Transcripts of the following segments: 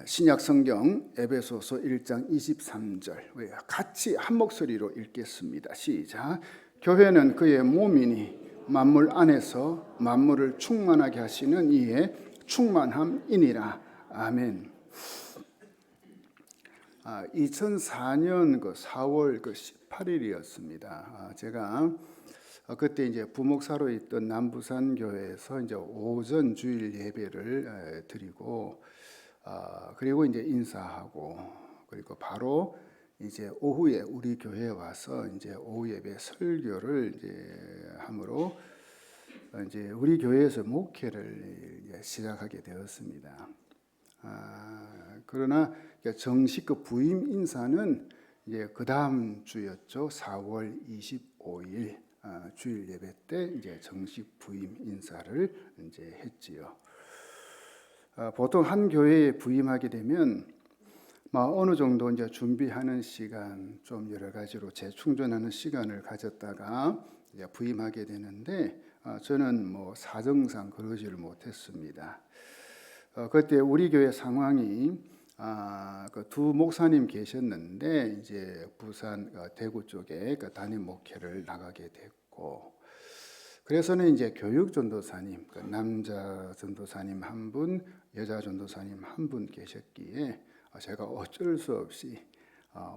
신약 성경 에베소서 1장 23절 같이 한 목소리로 읽겠습니다. 시작. 교회는 그의 몸이니 만물 안에서 만물을 충만하게 하시는 이의 충만함이니라. 아멘. 2004년 4월 18일이었습니다. 제가 그때 이제 부목사로 있던 남부산 교회에서 이제 오전 주일 예배를 드리고 그리고 이제 인사하고 그리고 바로 이제 오후에 우리 교회에 와서 이제 오후 예배 설교를 이제 함으로 이제 우리 교회에서 목회를 이제 시작하게 되었습니다. 그러나 정식 그 부임 인사는 이제 그 다음 주였죠. 4월 25일 주일 예배 때 이제 정식 부임 인사를 이제 했지요. 보통 한 교회에 부임하게 되면 어느 정도 이제 준비하는 시간, 좀 여러 가지로 재충전하는 시간을 가졌다가 이제 부임하게 되는데 저는 사정상 그러지를 못했습니다. 그때 우리 교회 상황이 그 두 목사님 계셨는데 이제 부산 대구 쪽에 그 담임 목회를 나가게 됐고, 그래서는 이제 교육 전도사님, 그 남자 전도사님 한 분, 여자 전도사님 한 분 계셨기에 제가 어쩔 수 없이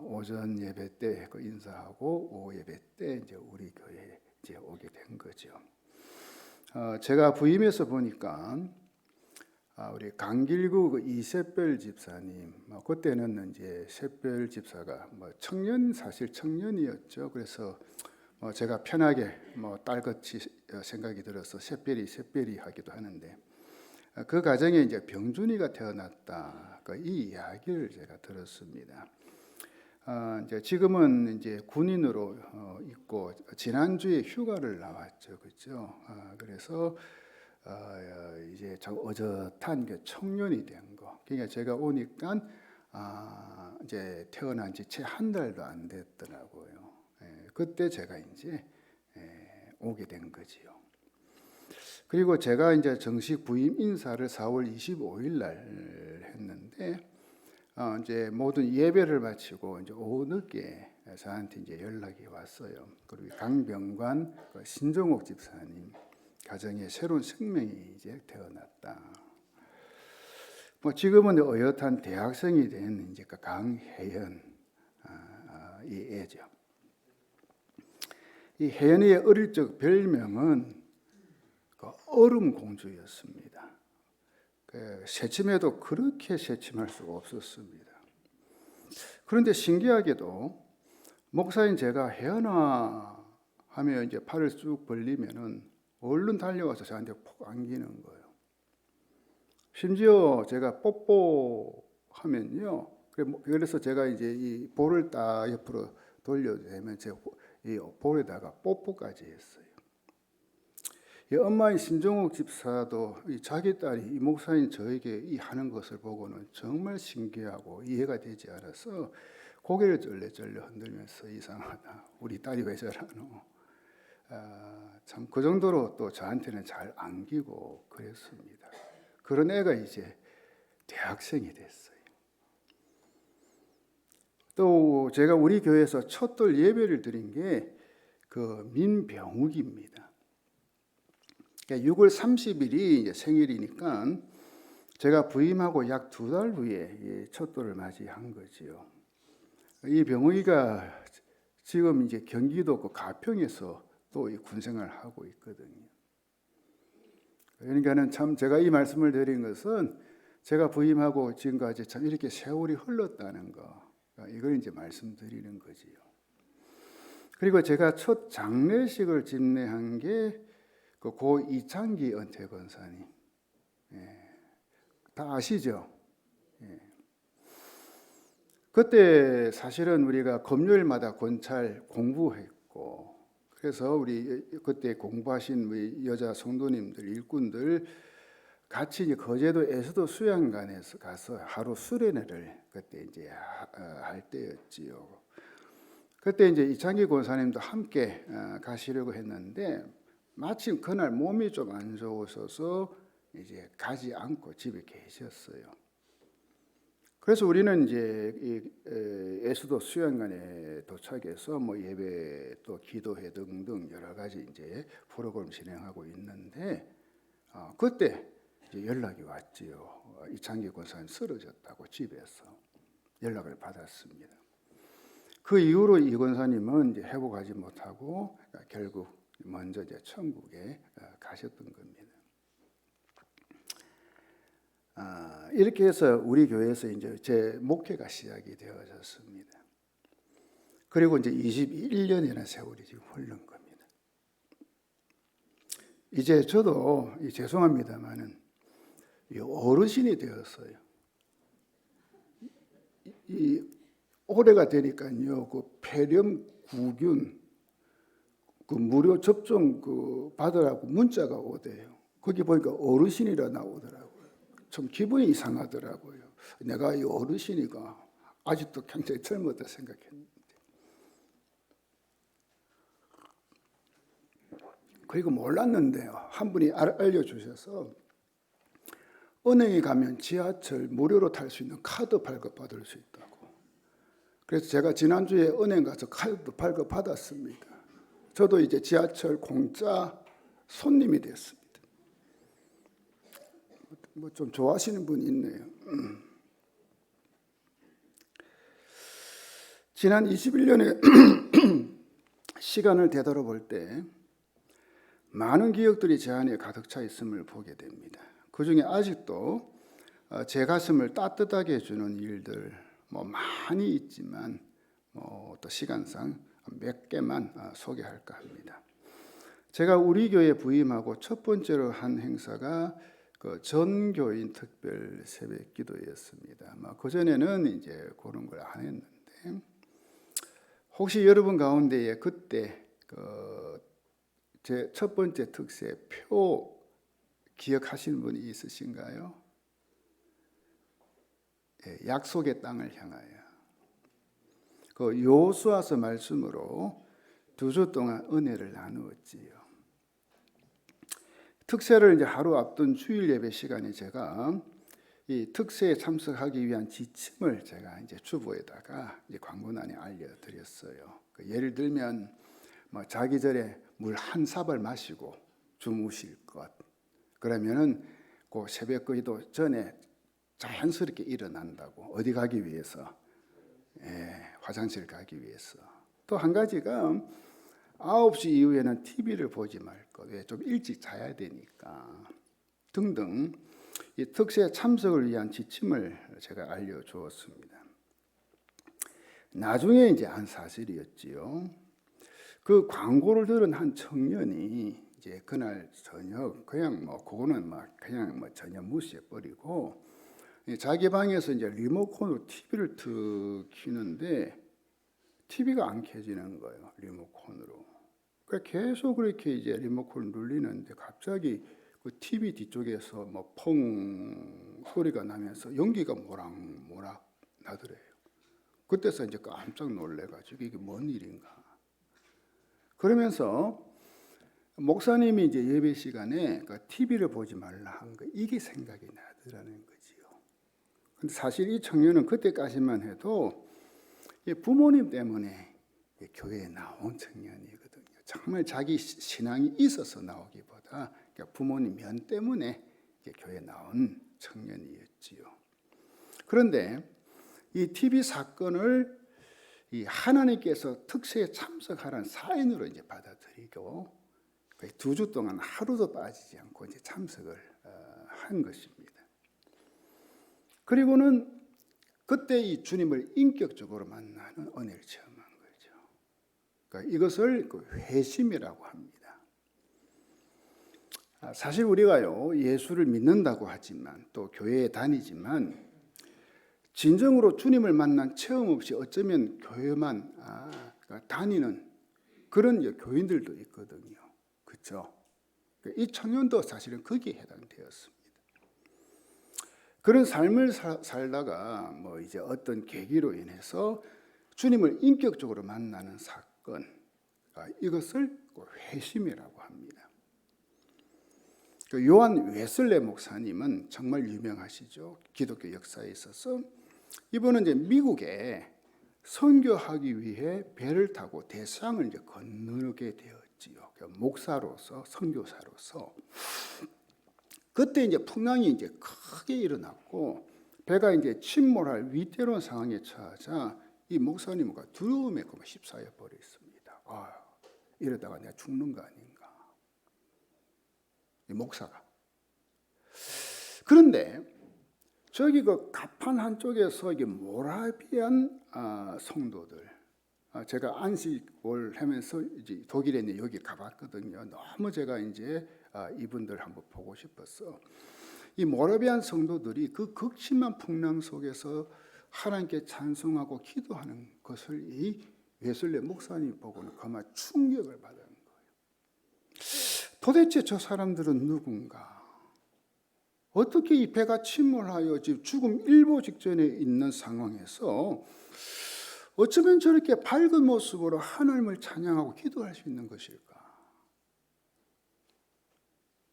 오전 예배 때 그 인사하고 오후 예배 때 이제 우리 교회에 이제 오게 된 거죠. 제가 부임해서 보니까 우리 강길구 그 이세별 집사님, 그때는 이제 세별 집사가 사실 청년이었죠. 그래서 제가 편하게 딸같이 생각이 들어서 세별이 하기도 하는데, 그 가정에 이제 병준이가 태어났다. 이 이야기를 제가 들었습니다. 이제 지금은 이제 군인으로 있고 지난주에 휴가를 나왔죠, 그렇죠? 그래서 이제 어젓한 청년이 된 거. 그러니까 제가 오니까 이제 태어난 지 채 한 달도 안 됐더라고요. 그때 제가 이제 오게 된 거지요. 그리고 제가 이제 정식 부임 인사를 4월 25일 날 했는데 이제 모든 예배를 마치고 이제 오후 늦게 저한테 이제 연락이 왔어요. 그리고 강병관 신정옥 집사님 가정에 새로운 생명이 이제 태어났다. 지금은 어엿한 대학생이 된 이제 강혜연 이 애죠. 이 혜연이의 어릴 적 별명은 얼음 공주였습니다. 새침해도 그렇게 새침할 수가 없었습니다. 그런데 신기하게도 목사인 제가 혜연아 하면 이제 팔을 쭉 벌리면은 얼른 달려와서 저한테 푹 안기는 거예요. 심지어 제가 뽀뽀하면요. 그래서 제가 이제 이 볼을 딱 옆으로 돌려대면 제가 이 볼에다가 뽀뽀까지 했어요. 이 엄마인 신정옥 집사도 자기 딸이 이 목사인 저에게 이 하는 것을 보고는 정말 신기하고 이해가 되지 않아서 고개를 쩔레쩔레 흔들면서 이상하다. 우리 딸이 왜 저러노? 참 그 정도로 또 저한테는 잘 안기고 그랬습니다. 그런 애가 이제 대학생이 됐어요. 또 제가 우리 교회에서 첫돌 예배를 드린 게 그 민병욱입니다. 6월 30일이 이제 생일이니까 제가 부임하고 약 2달 후에 첫돌을 맞이한 거지요. 이 병욱이가 지금 이제 경기도 그 가평에서 또 이 군생활을 하고 있거든요. 그러니까는 참 제가 이 말씀을 드린 것은 제가 부임하고 지금까지 참 이렇게 세월이 흘렀다는 거, 이걸 이제 말씀드리는 거지요. 그리고 제가 첫 장례식을 집례한 게 그 고 이창기 은퇴 권사님, 다 아시죠? 그때 사실은 우리가 금요일마다 권찰 공부했고, 그래서 우리 그때 공부하신 우리 여자 성도님들, 일꾼들 같이 이제 거제도 에서도 수양관에서 가서 하루 수련회를 그때 이제 할 때였지요. 그때 이제 이창기 권사님도 함께 가시려고 했는데 마침 그날 몸이 좀 안 좋으셔서 이제 가지 않고 집에 계셨어요. 그래서 우리는 이제 예수도 수양관에 도착해서 뭐 예배 또 기도회 등등 여러 가지 이제 프로그램 진행하고 있는데 그때 이제 연락이 왔지요. 이창기 권사님 쓰러졌다고 집에서 연락을 받았습니다. 그 이후로 이 권사님은 이제 회복하지 못하고 결국 먼저 이제 천국에 가셨던 겁니다. 이렇게 해서 우리 교회에서 이제 제 목회가 시작이 되어졌습니다. 그리고 이제 21년이나 세월이 지금 흐른 겁니다. 이제 저도 죄송합니다만은 어르신이 되었어요. 이 올해가 되니까요, 그 폐렴 구균 그 무료 접종 그 받으라고 문자가 오대요. 거기 보니까 어르신이라 나오더라고요. 좀 기분이 이상하더라고요. 내가 이 어르신이가 아직도 굉장히 젊었다 생각했는데. 그리고 몰랐는데요. 한 분이 알려주셔서 은행에 가면 지하철 무료로 탈 수 있는 카드 발급받을 수 있다고. 그래서 제가 지난주에 은행 가서 카드 발급받았습니다. 저도 이제 지하철 공짜 손님이 됐습니다. 뭐 좀 좋아하시는 분이 있네요. 지난 21년의 시간을 되돌아볼 때 많은 기억들이 제 안에 가득 차 있음을 보게 됩니다. 그 중에 아직도 제 가슴을 따뜻하게 해주는 일들 뭐 많이 있지만 또 시간상 몇 개만 소개할까 합니다. 제가 우리 교회에 부임하고 첫 번째로 한 행사가 그 전교인 특별 새벽 기도였습니다. 그 전에는 이제 그런 걸 안 했는데 혹시 여러분 가운데에 그때 제 첫 번째 특세 표 기억하시는 분이 있으신가요? 약속의 땅을 향하여 그 여호수아서 말씀으로 2주 동안 은혜를 나누었지요. 특세를 이제 하루 앞둔 주일 예배 시간에 제가 이 특세에 참석하기 위한 지침을 제가 이제 주보에다가 이제 광고란에 알려드렸어요. 예를 들면 뭐 자기 전에 물 한 사발 마시고 주무실 것. 그러면은 그 새벽 기도 전에 자연스럽게 일어난다고. 어디 가기 위해서? 화장실 가기 위해서. 또 한 가지가 9시 이후에는 TV를 보지 말 것. 왜? 좀 일찍 자야 되니까. 등등 이 특세 참석을 위한 지침을 제가 알려주었습니다. 나중에 이제 한 사실이었지요. 그 광고를 들은 한 청년이 이제 그날 저녁 그냥 그거는 그냥 전혀 무시해 버리고 자기 방에서 이제 리모컨으로 TV를 툭 켜는데 TV가 안 켜지는 거예요. 리모컨으로. 그러니까 계속 그렇게 이제 리모컨을 눌리는데 갑자기 그 TV 뒤쪽에서 펑 소리가 나면서 연기가 모락모락 나더래요. 그때서 이제 깜짝 놀래가지고 이게 뭔 일인가. 그러면서 목사님이 이제 예배 시간에 그 TV를 보지 말라 한 거 이게 생각이 나더라는 거지요. 근데 사실 이 청년은 그때까지만 해도 부모님 때문에 교회에 나온 청년이거든요. 정말 자기 신앙이 있어서 나오기보다 부모님 면 때문에 교회에 나온 청년이었지요. 그런데 이 TV 사건을 이 하나님께서 특세에 참석하라는 사인으로 이제 받아들이고 2주 동안 하루도 빠지지 않고 이제 참석을 한 것입니다. 그리고는 그때 이 주님을 인격적으로 만나는 은혜를 체험한 거죠. 그러니까 이것을 회심이라고 합니다. 사실 우리가요 예수를 믿는다고 하지만 또 교회에 다니지만 진정으로 주님을 만난 체험 없이 어쩌면 교회만 다니는 그런 교인들도 있거든요. 그렇죠? 이 청년도 사실은 거기에 해당되었습니다. 그런 삶을 살다가 이제 어떤 계기로 인해서 주님을 인격적으로 만나는 사건, 이것을 회심이라고 합니다. 요한 웨슬레 목사님은 정말 유명하시죠. 기독교 역사에 있어서 이분은 이제 미국에 선교하기 위해 배를 타고 대서양을 이제 건너게 되었지요. 목사로서, 선교사로서. 그때 이제 풍랑이 이제 크게 일어났고 배가 이제 침몰할 위태로운 상황에 처하자 이 목사님과 두려움에 휩싸여 버렸습니다. 이러다가 내가 죽는 거 아닌가. 이 목사가. 그런데 저기 그 가판 한쪽에서 이게 모라비안 성도들, 제가 안식을 하면서 이제 독일에 있는 여기 가봤거든요. 너무 제가 이제 이분들 한번 보고 싶었어. 이 모라비안 성도들이 그 극심한 풍랑 속에서 하나님께 찬송하고 기도하는 것을 이 웨슬레 목사님 보고는 그만 충격을 받은 거예요. 도대체 저 사람들은 누군가? 어떻게 이 배가 침몰하여 지금 죽음 일보 직전에 있는 상황에서 어쩌면 저렇게 밝은 모습으로 하나님을 찬양하고 기도할 수 있는 것일까?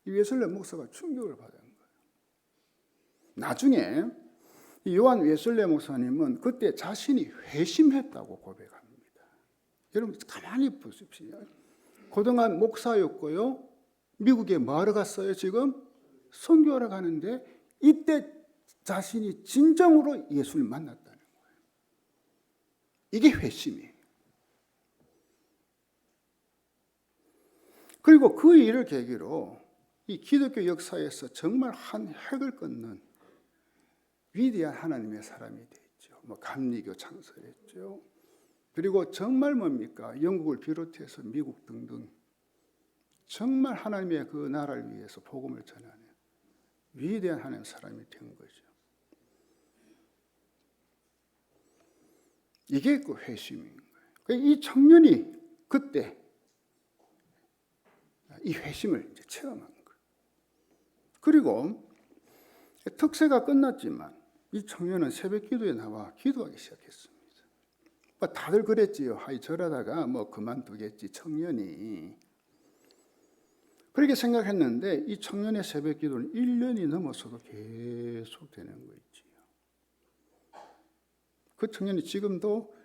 이 웨슬레 목사가 충격을 받은 거예요. 나중에 이 요한 웨슬레 목사님은 그때 자신이 회심했다고 고백합니다. 여러분 가만히 보십시오. 그동안 목사였고요. 미국에 뭐하러 갔어요 지금? 선교하러 가는데 이때 자신이 진정으로 예수를 만났다는 거예요. 이게 회심이에요. 그리고 그 일을 계기로 이 기독교 역사에서 정말 한 획을 긋는 위대한 하나님의 사람이 되었죠. 감리교 창설했죠. 그리고 정말 뭡니까? 영국을 비롯해서 미국 등등 정말 하나님의 그 나라를 위해서 복음을 전하는 위대한 하나님의 사람이 된 거죠. 이게 그 회심인 거예요. 이 청년이 그때 이 회심을 이제 체험한 거예요. 그리고 특세가 끝났지만 이 청년은 새벽 기도에 나와 기도하기 시작했습니다. 다들 그랬지요. 저러다가 그만두겠지 청년이. 그렇게 생각했는데 이 청년의 새벽 기도는 1년이 넘어서도 계속 되는 거 있지요. 그 청년이 지금도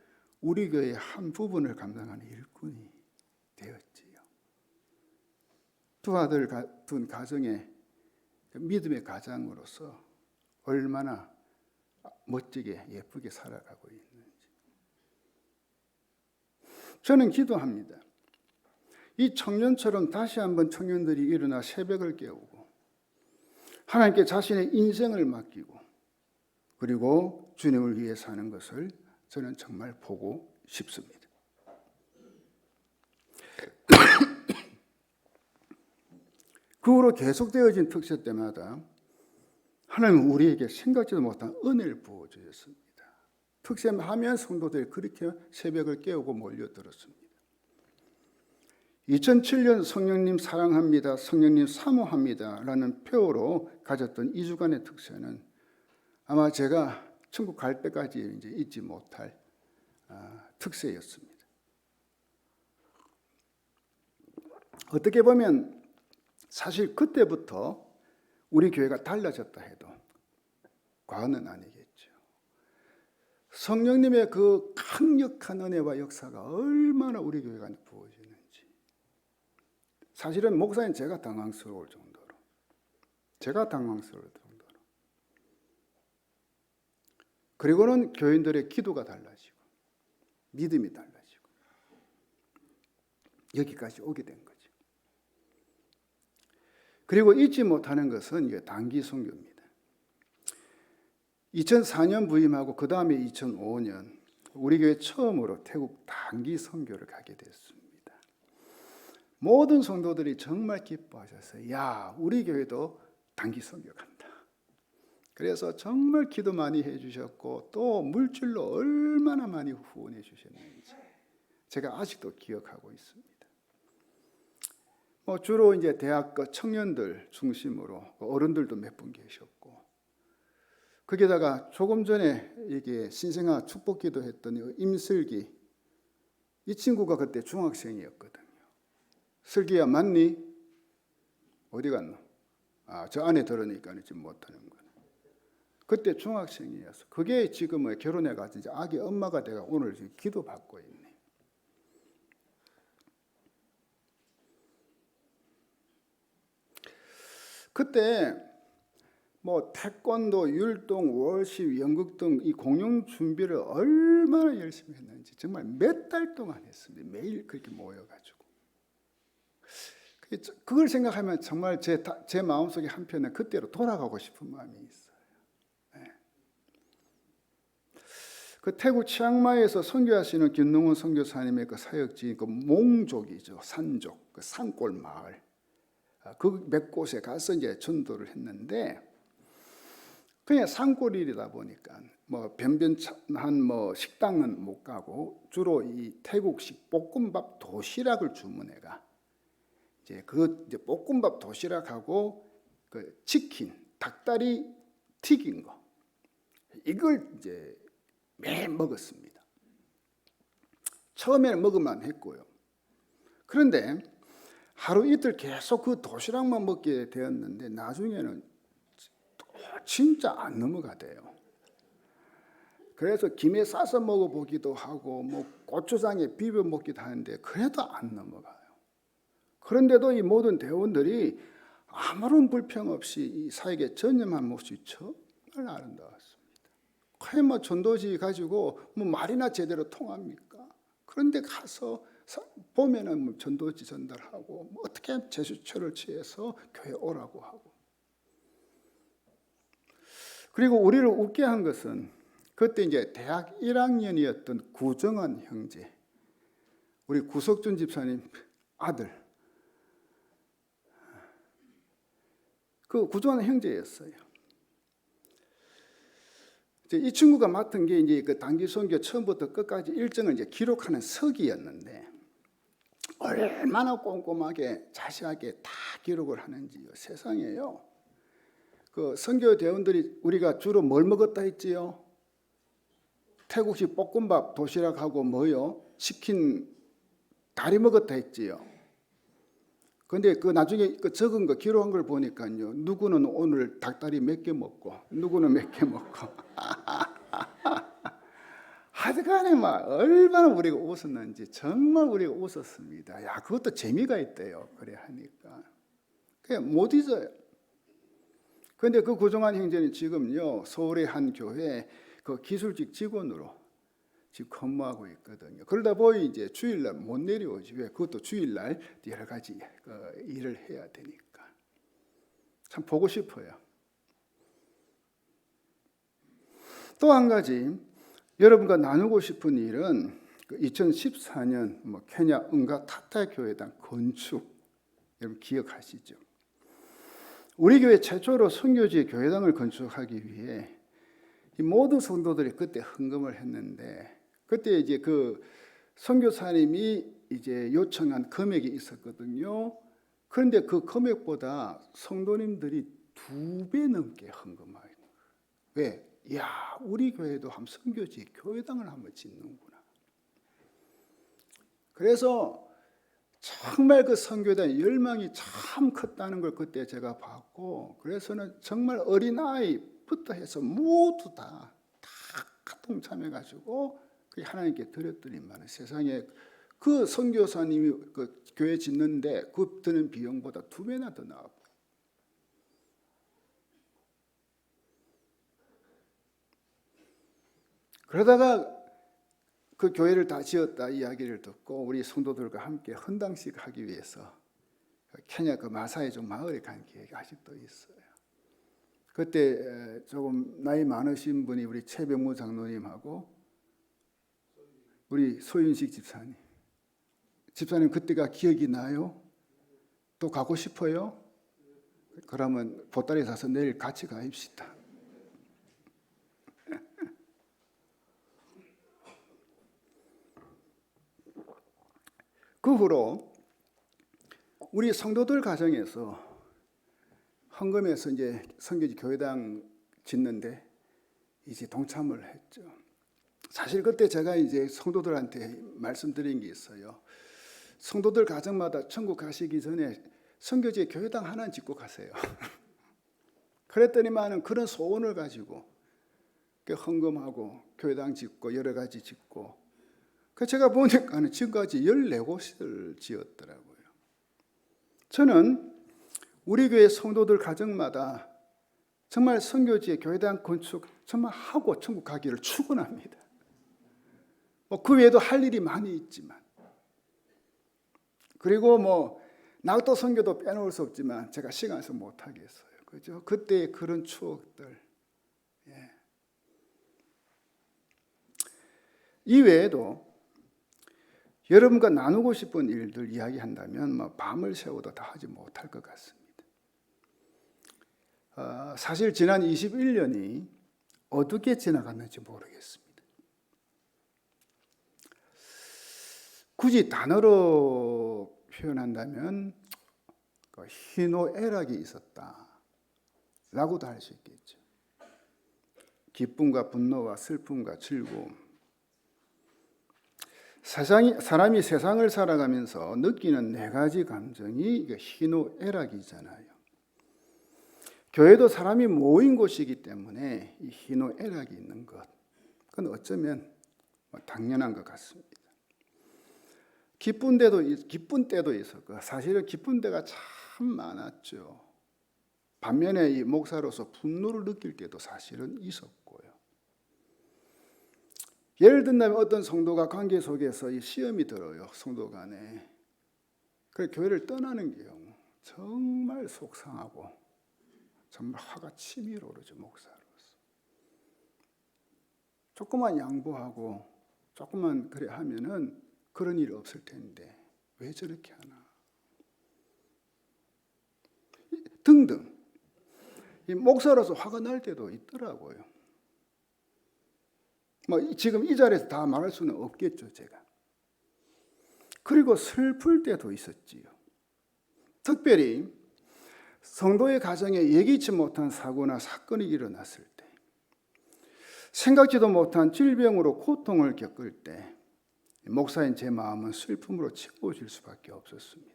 우리 교회의 한 부분을 감당하는 일꾼이 되었지요. 두 아들 둔 가정의 믿음의 가장으로서 얼마나 멋지게 예쁘게 살아가고 있는지. 저는 기도합니다. 이 청년처럼 다시 한번 청년들이 일어나 새벽을 깨우고 하나님께 자신의 인생을 맡기고 그리고 주님을 위해 사는 것을 저는 정말 보고 싶습니다. 그 후로 계속되어진 특세 때마다 하나님은 우리에게 생각지도 못한 은혜를 부어주셨습니다. 특세하면 성도들이 그렇게 새벽을 깨우고 몰려들었습니다. 2007년 성령님 사랑합니다, 성령님 사모합니다 라는 표어로 가졌던 2주간의 특세는 아마 제가 천국 갈 때까지 이제 잊지 못할 특세였습니다. 어떻게 보면 사실 그때부터 우리 교회가 달라졌다 해도 과언은 아니겠죠. 성령님의 그 강력한 은혜와 역사가 얼마나 우리 교회가 부어지는지. 사실은 목사님 제가 당황스러울 정도로. 그리고는 교인들의 기도가 달라지고 믿음이 달라지고 여기까지 오게 된 거죠. 그리고 잊지 못하는 것은 이게 단기 선교입니다. 2004년 부임하고 그 다음에 2005년 우리 교회 처음으로 태국 단기 선교를 가게 됐습니다. 모든 성도들이 정말 기뻐하셨어요. 야, 우리 교회도 단기 선교 간다. 그래서 정말 기도 많이 해주셨고 또 물질로 얼마나 많이 후원해 주셨는지 제가 아직도 기억하고 있습니다. 주로 이제 대학 청년들 중심으로 어른들도 몇 분 계셨고 거기다가 조금 전에 이게 신생아 축복기도 했던 임슬기 이 친구가 그때 중학생이었거든요. 슬기야 맞니? 어디 갔노? 저 안에 들으니까 지금 못하는 거네. 그때 중학생이었어. 그게 지금은 결혼해가지고 이제 아기 엄마가 돼가 오늘 지금 기도받고 있네. 그때 뭐 태권도, 율동, 월십, 연극 등 이 공연 준비를 얼마나 열심히 했는지 정말 몇 달 동안 했습니다. 매일 그렇게 모여가지고. 그걸 생각하면 정말 제 마음속에 한편에 그때로 돌아가고 싶은 마음이 있어요. 네. 그 태국 치앙마이에서 선교하시는 김능훈 선교사님의 그 사역지인 그 몽족이죠. 산족, 그 산골 마을. 그 몇 곳에 가서 이제 전도를 했는데 그냥 산골이다 보니까 뭐 변변한 뭐 식당은 못 가고 주로 이 태국식 볶음밥 도시락을 주문해가 이제 이제 볶음밥 도시락하고 그 치킨, 닭다리 튀긴 거 이걸 이제 매일 먹었습니다. 처음에는 먹으면 했고요. 그런데 하루 이틀 계속 그 도시락만 먹게 되었는데 나중에는 진짜 안 넘어가대요. 그래서 김에 싸서 먹어보기도 하고 뭐 고추장에 비벼 먹기도 하는데 그래도 안 넘어가요. 그런데도 이 모든 대원들이 아무런 불평 없이 이 사역에 전념한 모습이 정말 아름다웠습니다. 과연 뭐 전도지 가지고 뭐 말이나 제대로 통합니까? 그런데 가서 보면은 뭐 전도지 전달하고 뭐 어떻게 제스처를 취해서 교회 오라고 하고. 그리고 우리를 웃게 한 것은 그때 이제 대학 1학년이었던 구정환 형제, 우리 구석준 집사님 아들, 그 구정환 형제였어요. 이제 이 친구가 맡은 게 이제 그 단기 선교 처음부터 끝까지 일정을 이제 기록하는 서기였는데 얼마나 꼼꼼하게 자세하게 다 기록을 하는지요. 세상에요. 그 선교 대원들이 우리가 주로 뭘 먹었다 했지요? 태국식 볶음밥 도시락하고 뭐요? 치킨 다리 먹었다 했지요. 근데 그 나중에 그 적은 거 기록한 걸 보니까요. 누구는 오늘 닭다리 몇 개 먹고 누구는 몇 개 먹고 하여간에 막 얼마나 우리가 웃었는지 정말 우리가 웃었습니다. 야, 그것도 재미가 있대요. 그래 하니까. 그냥 못 잊어요. 그런데 그 구정환 형제는 지금요 서울의 한 교회 그 기술직 직원으로 지금 근무하고 있거든요. 그러다 보니 이제 주일날 못 내려오지. 왜? 그것도 주일날 여러 가지 일을 해야 되니까. 참 보고 싶어요. 또 한 가지 여러분과 나누고 싶은 일은 2014년 뭐 케냐 은가 타타 교회당 건축, 여러분 기억하시죠? 우리 교회 최초로 선교지 교회당을 건축하기 위해 이 모든 성도들이 그때 헌금을 했는데 그때 이제 그 선교사님이 이제 요청한 금액이 있었거든요. 그런데 그 금액보다 성도님들이 2배 넘게 헌금하는 거예요. 왜? 야, 우리 교회도 한 선교지 교회당을 한번 짓는구나. 그래서 정말 그 선교단 열망이 참 컸다는 걸 그때 제가 봤고, 그래서는 정말 어린아이부터 해서 모두 다 동참해가지고 하나님께 드렸더니만 세상에 그 선교사님이 그 교회 짓는데 그 드는 비용보다 2배나 더 나왔고. 그러다가 그 교회를 다 지었다 이야기를 듣고 우리 성도들과 함께 헌당식 하기 위해서 케냐 그 마사이족 마을에 간 기회가 아직도 있어요. 그때 조금 나이 많으신 분이 우리 최병무 장로님하고 우리 소윤식 집사님 그때가 기억이 나요? 또 가고 싶어요? 그러면 보따리 사서 내일 같이 가입시다. 그 후로 우리 성도들 가정에서 헌금해서 이제 선교지 교회당 짓는데 이제 동참을 했죠. 사실 그때 제가 이제 성도들한테 말씀드린 게 있어요. 성도들 가정마다 천국 가시기 전에 선교지 교회당 하나 짓고 가세요. 그랬더니만은 그런 소원을 가지고 그 헌금하고 교회당 짓고 여러 가지 짓고, 그 제가 보니까는 지금까지 14곳을 지었더라고요. 저는 우리 교회 성도들 가정마다 정말 선교지에 교회당 건축 정말 하고 천국 가기를 축원합니다. 그 외에도 할 일이 많이 있지만, 그리고 낙도 선교도 빼놓을 수 없지만 제가 시간에서 못 하겠어요. 그죠? 그때의 그런 추억들. 예. 이 외에도 여러분과 나누고 싶은 일들 이야기한다면 밤을 새워도 다 하지 못할 것 같습니다. 사실 지난 21년이 어떻게 지나갔는지 모르겠습니다. 굳이 단어로 표현한다면 희노애락이 있었다라고도 할 수 있겠죠. 기쁨과 분노와 슬픔과 즐거움. 사람이 세상을 살아가면서 느끼는 4가지 감정이 희노애락이잖아요. 교회도 사람이 모인 곳이기 때문에 이 희노애락이 있는 것, 그건 어쩌면 당연한 것 같습니다. 기쁜 때도 있었고, 사실은 기쁜 때가 참 많았죠. 반면에 이 목사로서 분노를 느낄 때도 사실은 있었고요. 예를 든다면 어떤 성도가 관계 속에서 이 시험이 들어요. 성도 간에. 그래서 교회를 떠나는 경우 정말 속상하고 정말 화가 치밀어 오르죠. 목사로서. 조금만 양보하고 조금만 그래 하면은 그런 일이 없을 텐데 왜 저렇게 하나. 등등. 이 목사로서 화가 날 때도 있더라고요. 지금 이 자리에서 다 말할 수는 없겠죠, 제가. 그리고 슬플 때도 있었지요. 특별히 성도의 가정에 예기치 못한 사고나 사건이 일어났을 때, 생각지도 못한 질병으로 고통을 겪을 때 목사인 제 마음은 슬픔으로 채워질 수밖에 없었습니다.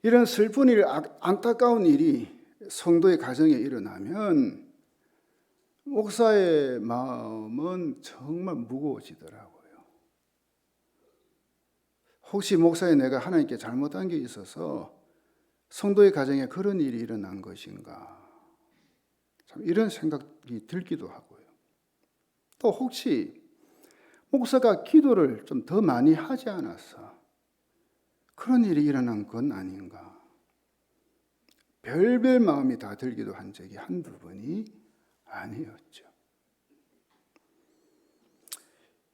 이런 슬픈 일, 안타까운 일이 성도의 가정에 일어나면 목사의 마음은 정말 무거워지더라고요. 혹시 목사의 내가 하나님께 잘못한 게 있어서 성도의 가정에 그런 일이 일어난 것인가? 참 이런 생각이 들기도 하고요. 또 혹시 목사가 기도를 좀 더 많이 하지 않아서 그런 일이 일어난 건 아닌가? 별별 마음이 다 들기도 한 적이 한두 번이 아니었죠.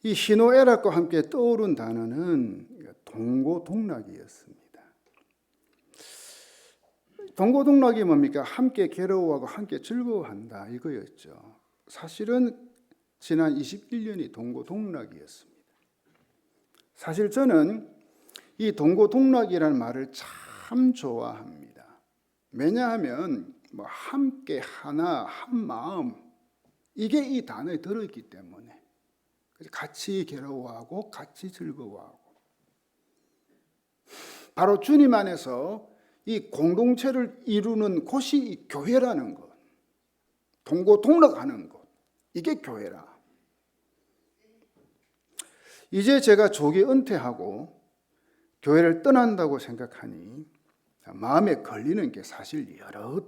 이 희노애락과 함께 떠오른 단어는 동고동락이었습니다. 동고동락이 뭡니까? 함께 괴로워하고 함께 즐거워한다 이거였죠. 사실은 지난 21년이 동고동락이었습니다. 사실 저는 이 동고동락이라는 말을 참 좋아합니다. 왜냐하면 함께 하나 한 마음 이게 이 단어에 들어있기 때문에 같이 괴로워하고 같이 즐거워하고 바로 주님 안에서 이 공동체를 이루는 곳이 이 교회라는 것, 동고동락하는 것, 이게 교회라. 이제 제가 조기 은퇴하고 교회를 떠난다고 생각하니 마음에 걸리는 게 사실 여러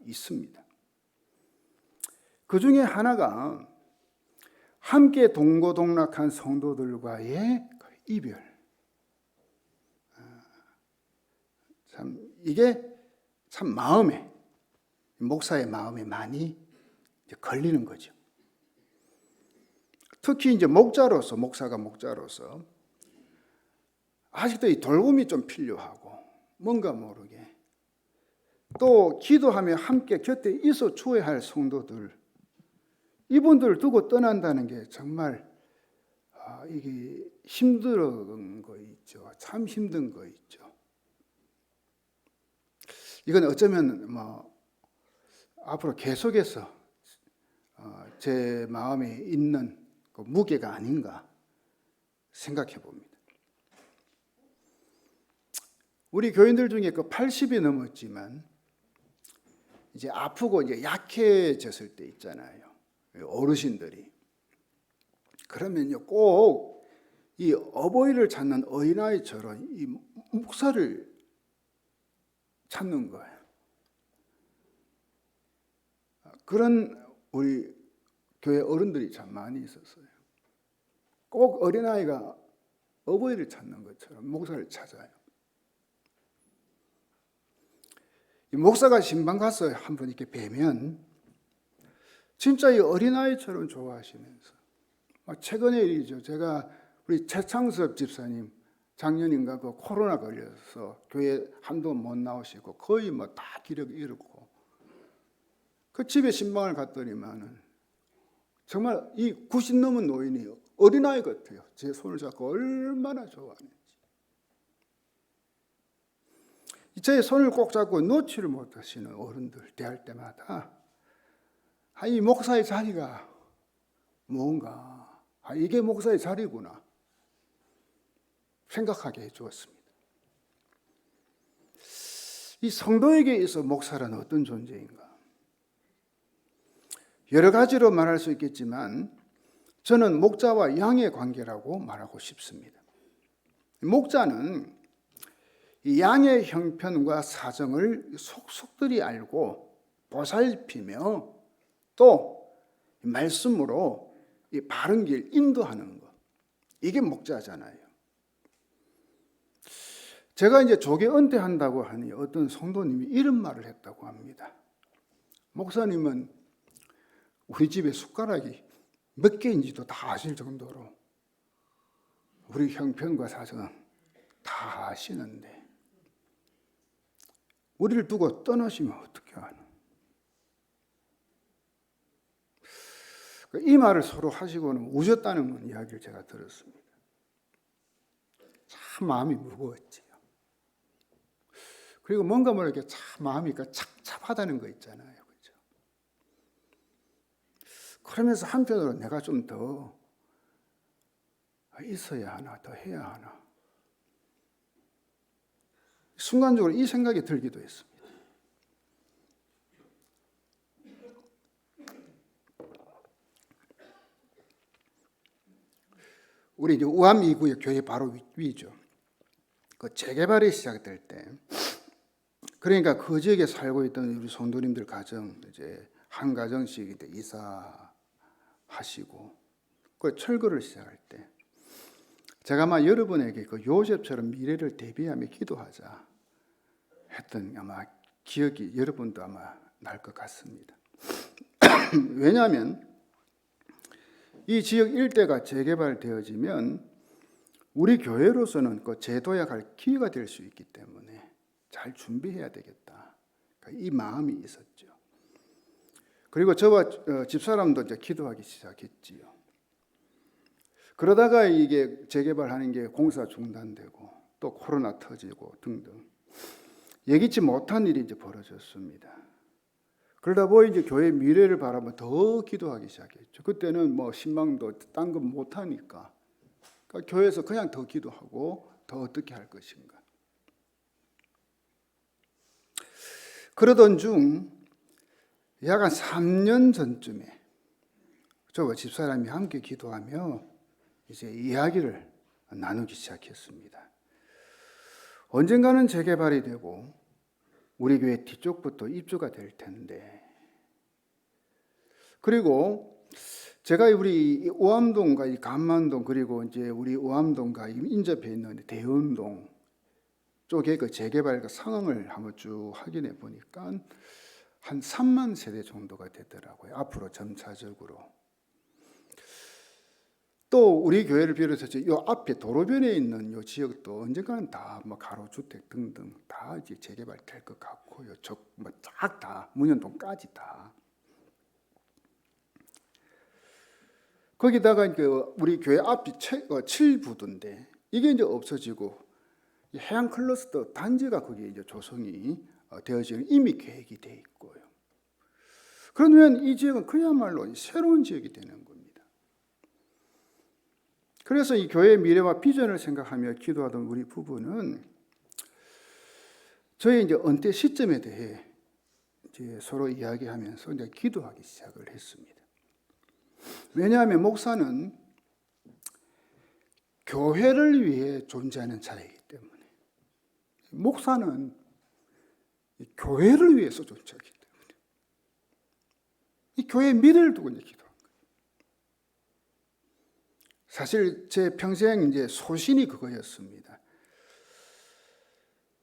있습니다. 그 중에 하나가 함께 동고동락한 성도들과의 이별. 참 이게 참 마음에, 목사의 마음에 많이 걸리는 거죠. 특히 이제 목사가 목자로서 아직도 이 돌봄이 좀 필요하고 뭔가 모르게 또 기도하며 함께 곁에 있어 줘야 할 성도들, 이분들을 두고 떠난다는 게 정말 이게 힘든 거 있죠. 참 힘든 거 있죠. 이건 어쩌면 앞으로 계속해서 제 마음에 있는 그 무게가 아닌가 생각해 봅니다. 우리 교인들 중에 그 80이 넘었지만 이제 아프고 이제 약해졌을 때 있잖아요. 어르신들이. 그러면요, 꼭 이 어버이를 찾는 어린아이처럼 이 목사를 찾는 거예요. 그런 우리 교회 어른들이 참 많이 있었어요. 꼭 어린아이가 어버이를 찾는 것처럼 목사를 찾아요. 이 목사가 신방 가서 한번 이렇게 뵈면 진짜 이 어린아이처럼 좋아하시면서, 최근의 일이죠. 제가 우리 최창섭 집사님 작년인가 그 코로나 걸려서 교회 한동안 못 나오시고 거의 다 기력 잃었고, 그 집에 신방을 갔더니만은 정말 이 90 넘은 노인이 어린아이 같아요. 제 손을 잡고 얼마나 좋아하는지. 제 손을 꼭 잡고 놓지를 못하시는 어른들 대할 때마다 이 목사의 자리가 뭔가, 이게 목사의 자리구나 생각하게 해주었습니다. 이 성도에게 있어 목사란 어떤 존재인가? 여러 가지로 말할 수 있겠지만 저는 목자와 양의 관계라고 말하고 싶습니다. 목자는 이 양의 형편과 사정을 속속들이 알고 보살피며 또 말씀으로 이 바른 길 인도하는 것, 이게 목자잖아요. 제가 이제 조기 은퇴한다고 하니 어떤 성도님이 이런 말을 했다고 합니다. 목사님은 우리 집에 숟가락이 몇 개인지도 다 아실 정도로 우리 형편과 사정은 다 아시는데 우리를 두고 떠나시면 어떻게 하나? 이 말을 서로 하시고는 우셨다는 이야기를 제가 들었습니다. 참 마음이 무거웠지요. 그리고 뭔가 모르게 참 마음이 착잡하다는 거 있잖아요. 그렇죠? 그러면서 한편으로 내가 좀 더 있어야 하나, 더 해야 하나. 순간적으로 이 생각이 들기도 했습니다. 우리 이제 우암 2구의 교회 바로 위죠. 그 재개발이 시작될 때, 그러니까 그 지역에 살고 있던 우리 성도님들 가정 이제 한 가정씩 이제 이사하시고 그 철거를 시작할 때, 제가 아마 여러분에게 그 요셉처럼 미래를 대비하며 기도하자 했던 아마 기억이 여러분도 아마 날 것 같습니다. 왜냐하면 이 지역 일대가 재개발되어지면 우리 교회로서는 그 재도약할 기회가 될 수 있기 때문에 잘 준비해야 되겠다. 이 마음이 있었죠. 그리고 저와 집사람도 이제 기도하기 시작했지요. 그러다가 이게 재개발하는 게 공사 중단되고 또 코로나 터지고 등등 예기치 못한 일이 이제 벌어졌습니다. 그러다 보니 이제 교회 미래를 바라보면 더 기도하기 시작했죠. 그때는 뭐 신방도 딴 건 못하니까 그러니까 교회에서 그냥 더 기도하고 더 어떻게 할 것인가. 그러던 중 약 한 3년 전쯤에 저와 집사람이 함께 기도하며 이제 이야기를 나누기 시작했습니다. 언젠가는 재개발이 되고 우리 교회 뒤쪽부터 입주가 될 텐데, 그리고 제가 우리 오암동과 이 감만동 그리고 이제 우리 오암동과 인접해 있는 대운동 쪽에 그 재개발 그 상황을 한번 쭉 확인해 보니까 한 3만 세대 정도가 되더라고요. 앞으로 점차적으로. 또 우리 교회를 비롯해서 이 앞에 도로변에 있는 이 지역도 언젠가는 다 뭐 가로주택 등등 다 이제 재개발 될 것 같고요. 쫙 다 문현동까지 다. 거기다가 그 우리 교회 앞이 7부두인데 이게 이제 없어지고 해양 클러스터 단지가 거기에 이제 조성이 되어지는 이미 계획이 돼 있고요. 그러면 이 지역은 그야말로 새로운 지역이 되는 겁니다. 그래서 이 교회의 미래와 비전을 생각하며 기도하던 우리 부부는 저희 이제 은퇴 시점에 대해 이제 서로 이야기하면서 이제 기도하기 시작을 했습니다. 왜냐하면 목사는 교회를 위해 존재하는 자이기 때문에, 목사는 교회를 위해서 존재하기 때문에 이 교회의 미래를 두고 기도한 거예요. 사실 제 평생 이제 소신이 그거였습니다.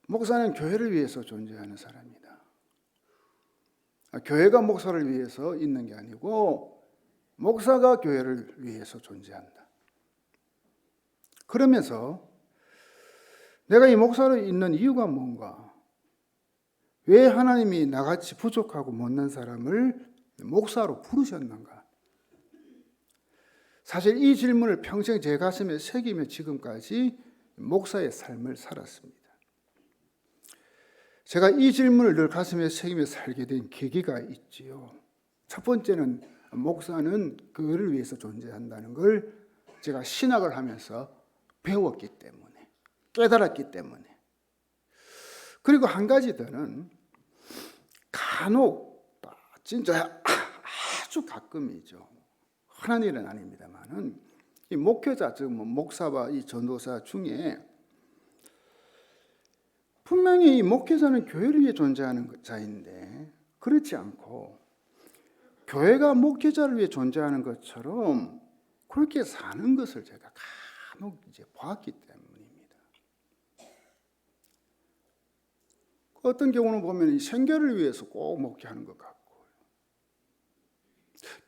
목사는 교회를 위해서 존재하는 사람이다. 교회가 목사를 위해서 있는 게 아니고 목사가 교회를 위해서 존재한다. 그러면서 내가 이 목사로 있는 이유가 뭔가? 왜 하나님이 나같이 부족하고 못난 사람을 목사로 부르셨는가? 사실 이 질문을 평생 제 가슴에 새기며 지금까지 목사의 삶을 살았습니다. 제가 이 질문을 늘 가슴에 새기며 살게 된 계기가 있지요. 첫 번째는 목사는 교회를 위해서 존재한다는 걸 제가 신학을 하면서 배웠기 때문에, 깨달았기 때문에. 그리고 한 가지 더는 간혹 진짜 아주 가끔이죠. 흔한 일은 아닙니다만은 이 목회자, 즉 목사와 이 전도사 중에 분명히 이 목회자는 교회를 위해 존재하는 자인데 그렇지 않고 교회가 목회자를 위해 존재하는 것처럼 그렇게 사는 것을 제가 간혹 이제 보았기 때문입니다. 어떤 경우는 보면 이 생계를 위해서 꼭 목회하는 것 같고,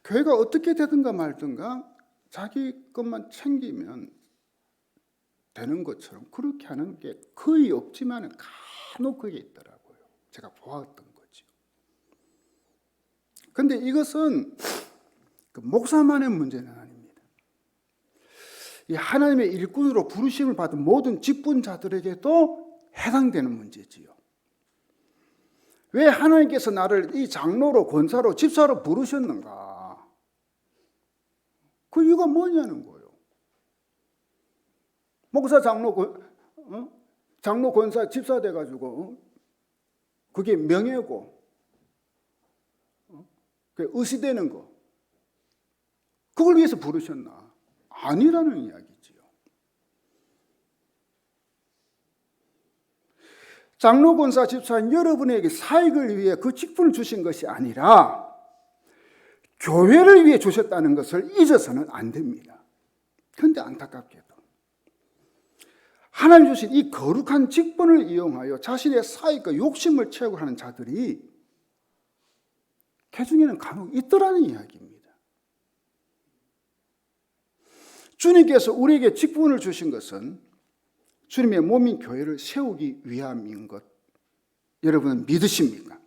교회가 어떻게 되든가 말든가 자기 것만 챙기면 되는 것처럼 그렇게 하는 게 거의 없지만 간혹 그게 있더라고요. 제가 보았던 거죠. 그런데 이것은 그 목사만의 문제는 아닙니다. 이 하나님의 일꾼으로 부르심을 받은 모든 직분자들에게도 해당되는 문제지요. 왜 하나님께서 나를 이 장로로, 권사로, 집사로 부르셨는가? 그 이유가 뭐냐는 거예요. 목사, 장로, 권사, 집사 돼가지고 그게 명예고 의시되는 거, 그걸 위해서 부르셨나? 아니라는 이야기지요. 장로, 권사, 집사는 여러분에게 사익을 위해 그 직분을 주신 것이 아니라 교회를 위해 주셨다는 것을 잊어서는 안 됩니다. 그런데 안타깝게도 하나님 주신 이 거룩한 직분을 이용하여 자신의 사익과 욕심을 채우고 하는 자들이 개중에는 간혹 있더라는 이야기입니다. 주님께서 우리에게 직분을 주신 것은 주님의 몸인 교회를 세우기 위함인 것, 여러분은 믿으십니까?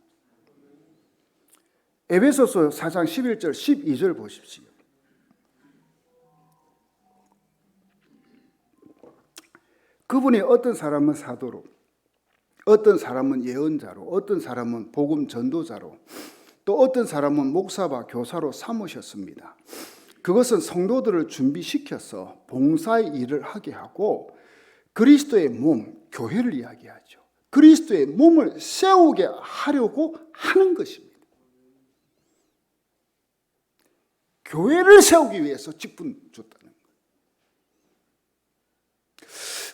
에베소서 4장 11절 12절 보십시오. 그분이 어떤 사람은 사도로, 어떤 사람은 예언자로, 어떤 사람은 복음 전도자로, 또 어떤 사람은 목사와 교사로 삼으셨습니다. 그것은 성도들을 준비시켜서 봉사의 일을 하게 하고 그리스도의 몸, 교회를 이야기하죠. 그리스도의 몸을 세우게 하려고 하는 것입니다. 교회를 세우기 위해서 직분 줬다는 거예요.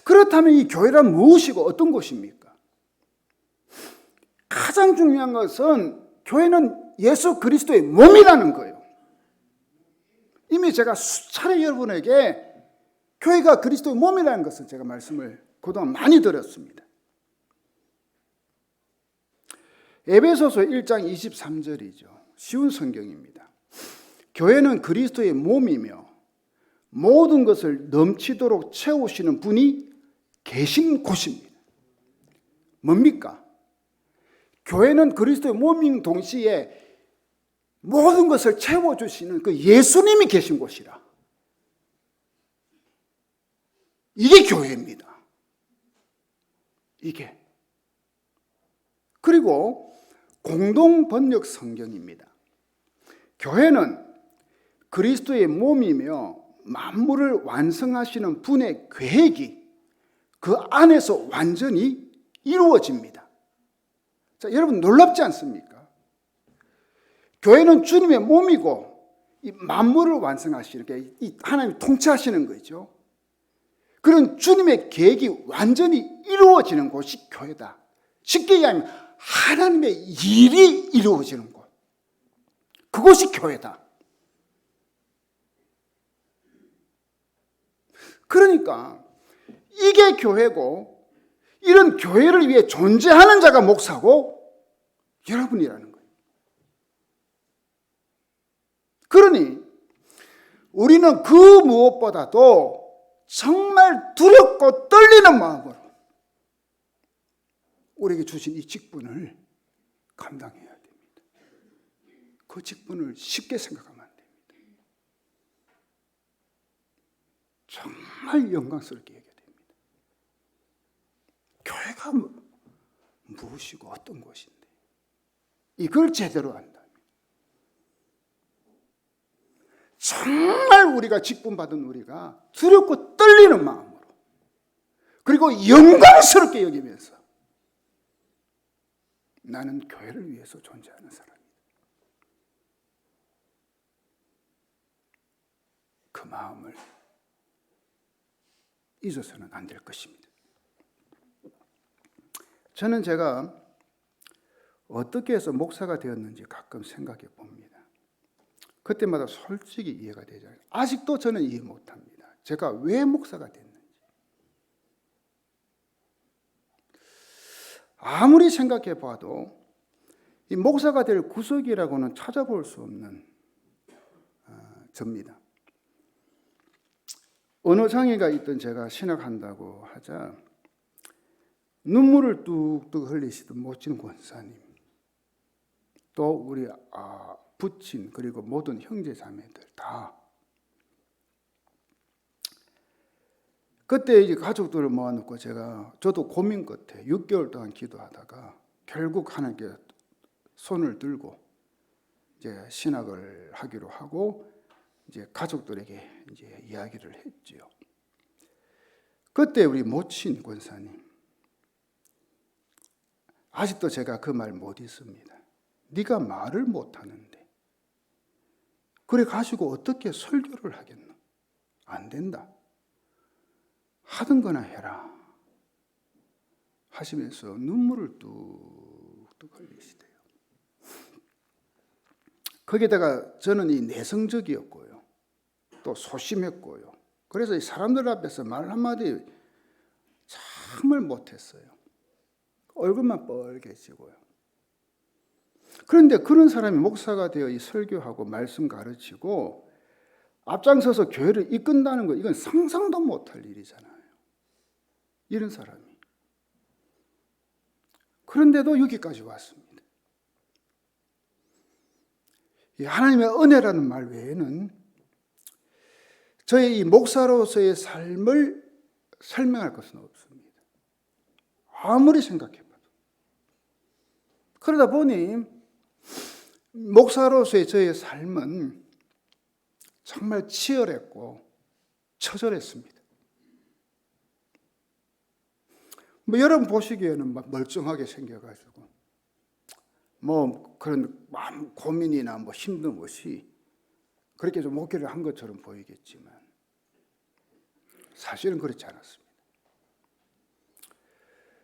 그렇다면 이 교회란 무엇이고 어떤 곳입니까? 가장 중요한 것은 교회는 예수 그리스도의 몸이라는 거예요. 이미 제가 수차례 여러분에게 교회가 그리스도의 몸이라는 것을 제가 말씀을 그동안 많이 드렸습니다. 에베소서 1장 23절이죠. 쉬운 성경입니다. 교회는 그리스도의 몸이며 모든 것을 넘치도록 채우시는 분이 계신 곳입니다. 뭡니까? 교회는 그리스도의 몸인 동시에 모든 것을 채워주시는 그 예수님이 계신 곳이라. 이게 교회입니다. 이게. 그리고 공동 번역 성경입니다. 교회는 그리스도의 몸이며 만물을 완성하시는 분의 계획이 그 안에서 완전히 이루어집니다. 자, 여러분 놀랍지 않습니까? 교회는 주님의 몸이고 이 만물을 완성하시는 게 이 하나님이 통치하시는 거죠. 그런 주님의 계획이 완전히 이루어지는 곳이 교회다. 쉽게 얘기하면 하나님의 일이 이루어지는 곳. 그곳이 교회다. 그러니까 이게 교회고 이런 교회를 위해 존재하는 자가 목사고 여러분이라는 거예요. 그러니 우리는 그 무엇보다도 정말 두렵고 떨리는 마음으로 우리에게 주신 이 직분을 감당해야 됩니다. 그 직분을 쉽게 생각하면 안 됩니다. 정말 영광스럽게 얘기해야 됩니다. 교회가 무엇이고 어떤 곳인데 이걸 제대로 안다면 정말 우리가 직분받은 우리가 두렵고 떨리는 마음으로 그리고 영광스럽게 여기면서 나는 교회를 위해서 존재하는 사람이다. 그 마음을 잊어서는 안 될 것입니다. 저는 제가 어떻게 해서 목사가 되었는지 가끔 생각해 봅니다. 그때마다 솔직히 이해가 되지 않아요. 아직도 저는 이해 못합니다. 제가 왜 목사가 됐는지. 아무리 생각해 봐도 이 목사가 될 구석이라고는 찾아볼 수 없는 접니다. 언어 장애가 있던 제가 신학한다고 하자 눈물을 뚝뚝 흘리시던 멋진 권사님, 또 우리 부친 그리고 모든 형제 자매들 다 그때 이제 가족들을 모아놓고 저도 고민 끝에 6개월 동안 기도하다가 결국 하나님께 손을 들고 이제 신학을 하기로 하고 이제 가족들에게 이제 이야기를 했지요. 그때 우리 모친 권사님 아직도 제가 그 말 못 잊습니다. 네가 말을 못하는데 그래 가지고 어떻게 설교를 하겠노? 안 된다. 하던 거나 해라 하시면서 눈물을 뚝뚝 흘리시대요. 거기다가 저는 이 내성적이었고요. 또 소심했고요. 그래서 이 사람들 앞에서 말 한마디 정말 못했어요. 얼굴만 뻘개지고요. 그런데 그런 사람이 목사가 되어 이 설교하고 말씀 가르치고 앞장서서 교회를 이끈다는 거 이건 상상도 못할 일이잖아요. 이런 사람이. 그런데도 여기까지 왔습니다. 이 하나님의 은혜라는 말 외에는 저의 이 목사로서의 삶을 설명할 것은 없습니다. 아무리 생각해봐도. 그러다 보니 목사로서의 저의 삶은 정말 치열했고 처절했습니다. 여러분 보시기에는 막 멀쩡하게 생겨가지고 그런 고민이나 힘든 것이 그렇게 좀 목회를 한 것처럼 보이겠지만 사실은 그렇지 않았습니다.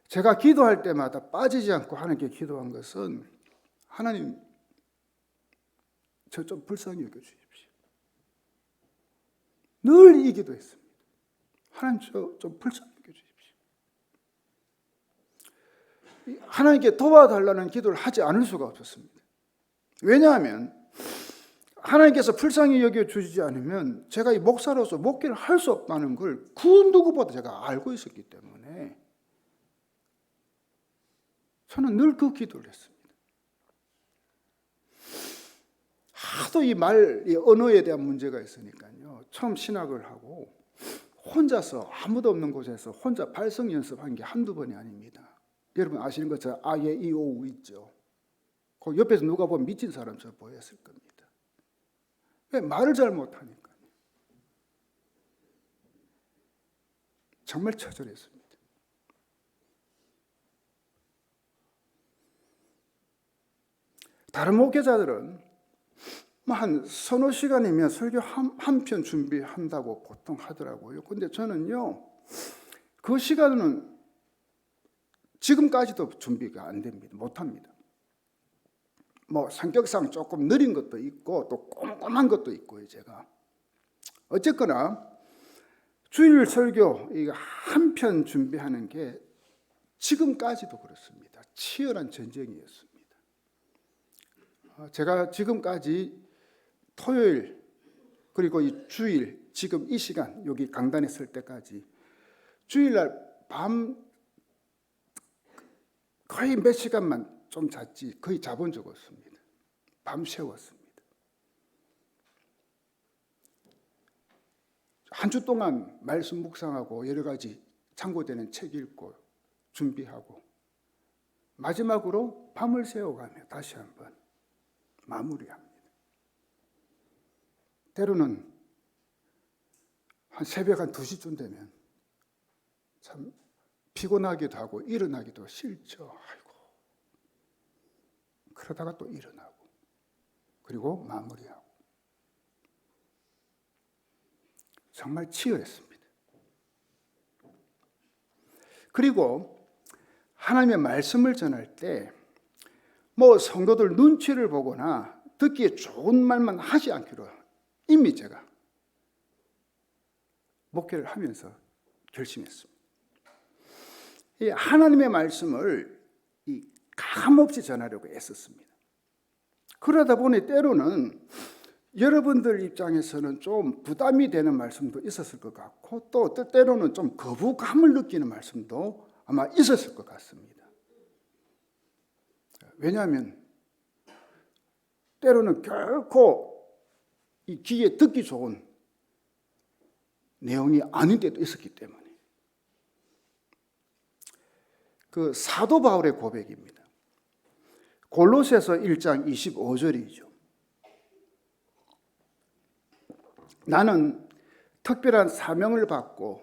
제가 기도할 때마다 빠지지 않고 하나님께 기도한 것은 하나님 저 좀 불쌍히 여겨주십시오. 늘 이 기도했습니다. 하나님 저 좀 불쌍히 여겨주십시오. 하나님께 도와달라는 기도를 하지 않을 수가 없었습니다. 왜냐하면 하나님께서 불쌍히 여겨주시지 않으면 제가 이 목사로서 목회를 할 수 없다는 걸 그 누구보다 제가 알고 있었기 때문에 저는 늘 그 기도를 했습니다. 하도 이 언어에 대한 문제가 있으니까요. 처음 신학을 하고 혼자서 아무도 없는 곳에서 혼자 발성 연습한 게 한두 번이 아닙니다. 여러분 아시는 것처럼 예, 이, 오, 우 있죠. 그 옆에서 누가 보면 미친 사람처럼 보였을 겁니다. 왜? 말을 잘 못하니까. 정말 처절했습니다. 다른 목회자들은 한 서너 시간이면 설교 한 편 준비한다고 보통 하더라고요. 근데 저는요, 그 시간은 지금까지도 준비가 안 됩니다. 못 합니다. 성격상 조금 느린 것도 있고 또 꼼꼼한 것도 있고요, 제가. 어쨌거나 주일 설교 한 편 준비하는 게 지금까지도 그렇습니다. 치열한 전쟁이었습니다. 제가 지금까지 토요일 그리고 이 주일, 지금 이 시간 여기 강단에 설 때까지 주일날 밤 거의 몇 시간만 좀 잤지 거의 자본 적 없습니다. 밤 새웠습니다. 한 주 동안 말씀 묵상하고 여러 가지 참고되는 책 읽고 준비하고 마지막으로 밤을 새워가며 다시 한번 마무리합니다. 때로는 한 새벽 한 2시쯤 되면 참 피곤하기도 하고 일어나기도 싫죠. 아이고. 그러다가 또 일어나고 그리고 마무리하고 정말 치열했습니다. 그리고 하나님의 말씀을 전할 때 성도들 눈치를 보거나 듣기에 좋은 말만 하지 않기로 이미 제가 목회를 하면서 결심했습니다. 이 하나님의 말씀을 감없이 전하려고 애썼습니다. 그러다 보니 때로는 여러분들 입장에서는 좀 부담이 되는 말씀도 있었을 것 같고 또 때로는 좀 거부감을 느끼는 말씀도 아마 있었을 것 같습니다. 왜냐하면 때로는 결코 이 귀에 듣기 좋은 내용이 아닌 때도 있었기 때문에. 그 사도 바울의 고백입니다. 골로새서 1장 25절이죠. 나는 특별한 사명을 받고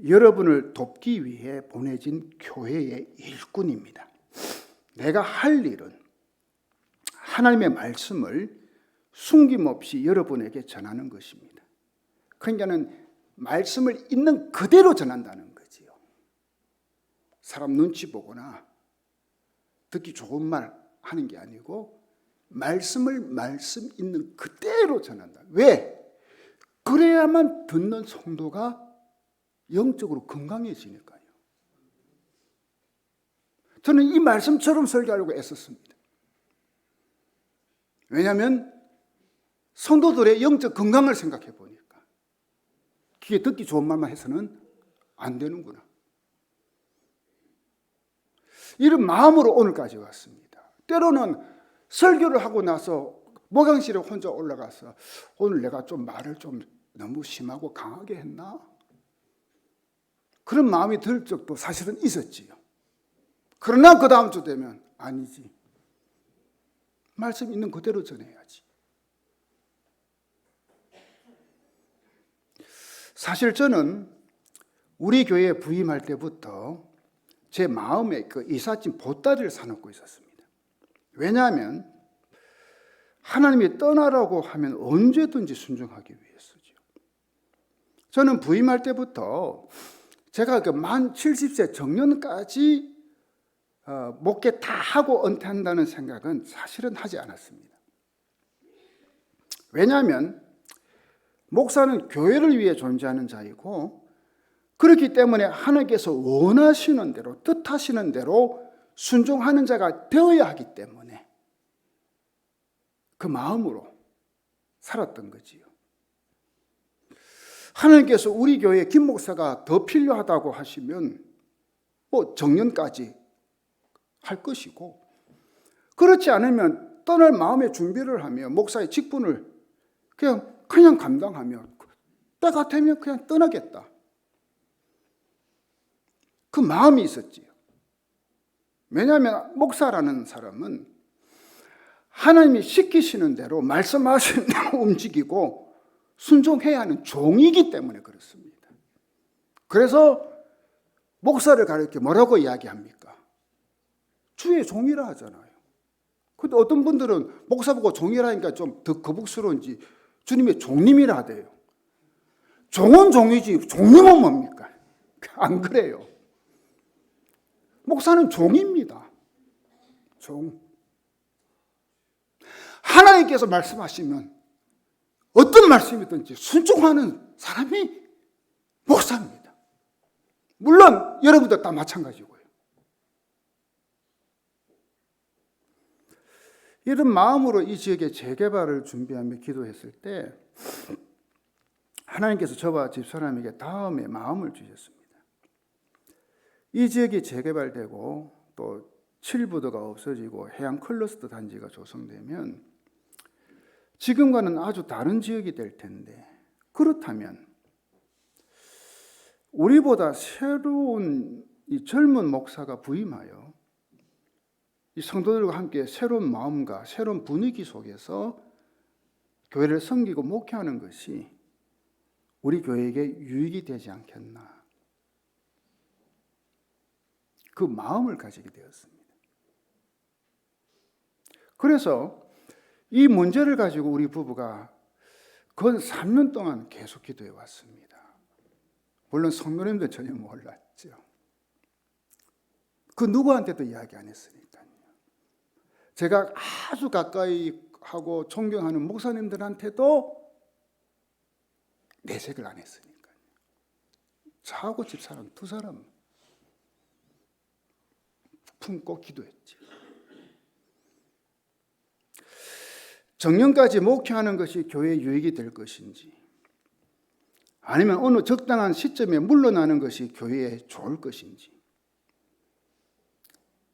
여러분을 돕기 위해 보내진 교회의 일꾼입니다. 내가 할 일은 하나님의 말씀을 숨김없이 여러분에게 전하는 것입니다. 그러니까는 말씀을 있는 그대로 전한다는 거지요. 사람 눈치 보거나 듣기 좋은 말 하는 게 아니고 말씀을 말씀 있는 그대로 전한다. 왜? 그래야만 듣는 성도가 영적으로 건강해지니까요. 저는 이 말씀처럼 설교하려고 애썼습니다. 왜냐하면 성도들의 영적 건강을 생각해 보니까 귀에 듣기 좋은 말만 해서는 안 되는구나. 이런 마음으로 오늘까지 왔습니다. 때로는 설교를 하고 나서 목양실에 혼자 올라가서 오늘 내가 좀 말을 좀 너무 심하고 강하게 했나? 그런 마음이 들 적도 사실은 있었지요. 그러나 그 다음 주 되면 아니지. 말씀 있는 그대로 전해야지. 사실 저는 우리 교회에 부임할 때부터 제 마음에 그 이삿짐 보따리를 사놓고 있었습니다. 왜냐하면 하나님이 떠나라고 하면 언제든지 순종하기 위해서죠. 저는 부임할 때부터 제가 그 만 70세 정년까지 목회 다 하고 은퇴한다는 생각은 사실은 하지 않았습니다. 왜냐하면 목사는 교회를 위해 존재하는 자이고 그렇기 때문에 하나님께서 원하시는 대로 뜻하시는 대로 순종하는 자가 되어야 하기 때문에 그 마음으로 살았던 거지요. 하나님께서 우리 교회에 김 목사가 더 필요하다고 하시면 정년까지 할 것이고 그렇지 않으면 떠날 마음의 준비를 하며 목사의 직분을 그냥 감당하며 때가 되면 그냥 떠나겠다. 그 마음이 있었지요. 왜냐하면 목사라는 사람은 하나님이 시키시는 대로 말씀하시는 대로 움직이고 순종해야 하는 종이기 때문에 그렇습니다. 그래서 목사를 가리켜 뭐라고 이야기합니까? 주의 종이라 하잖아요. 근데 어떤 분들은 목사 보고 종이라니까 좀 더 거북스러운지 주님의 종님이라 하대요. 종은 종이지 종님은 뭡니까? 안 그래요. 목사는 종입니다. 종. 하나님께서 말씀하시면 어떤 말씀이든지 순종하는 사람이 목사입니다. 물론 여러분들 다 마찬가지고요. 이런 마음으로 이 지역의 재개발을 준비하며 기도했을 때 하나님께서 저와 집사람에게 다음에 마음을 주셨습니다. 이 지역이 재개발되고 또 칠부도가 없어지고 해양 클러스터 단지가 조성되면 지금과는 아주 다른 지역이 될 텐데, 그렇다면 우리보다 새로운 이 젊은 목사가 부임하여 이 성도들과 함께 새로운 마음과 새로운 분위기 속에서 교회를 섬기고 목회하는 것이 우리 교회에게 유익이 되지 않겠나, 그 마음을 가지게 되었습니다. 그래서 이 문제를 가지고 우리 부부가 건 3년 동안 계속 기도해 왔습니다. 물론 성도님들 전혀 몰랐죠. 그 누구한테도 이야기 안 했으니까요. 제가 아주 가까이 하고 존경하는 목사님들한테도 내색을 안 했으니까요. 저하고 집사람 두 사람 품고 기도했죠. 정년까지 목회하는 것이 교회에 유익이 될 것인지, 아니면 어느 적당한 시점에 물러나는 것이 교회에 좋을 것인지.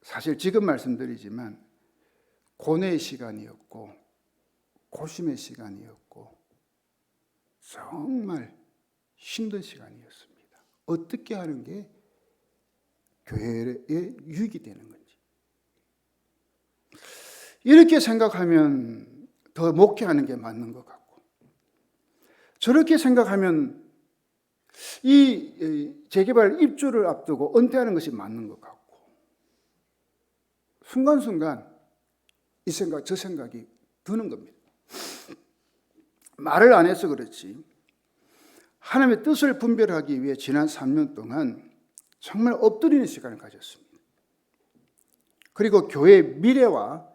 사실 지금 말씀드리지만 고뇌의 시간이었고 고심의 시간이었고 정말 힘든 시간이었습니다. 어떻게 하는 게 교회에 유익이 되는 건지. 이렇게 생각하면 더 목회하는 게 맞는 것 같고, 저렇게 생각하면 이 재개발 입주를 앞두고 은퇴하는 것이 맞는 것 같고, 순간순간 이 생각 저 생각이 드는 겁니다. 말을 안 해서 그렇지 하나님의 뜻을 분별하기 위해 지난 3년 동안 정말 엎드리는 시간을 가졌습니다. 그리고 교회의 미래와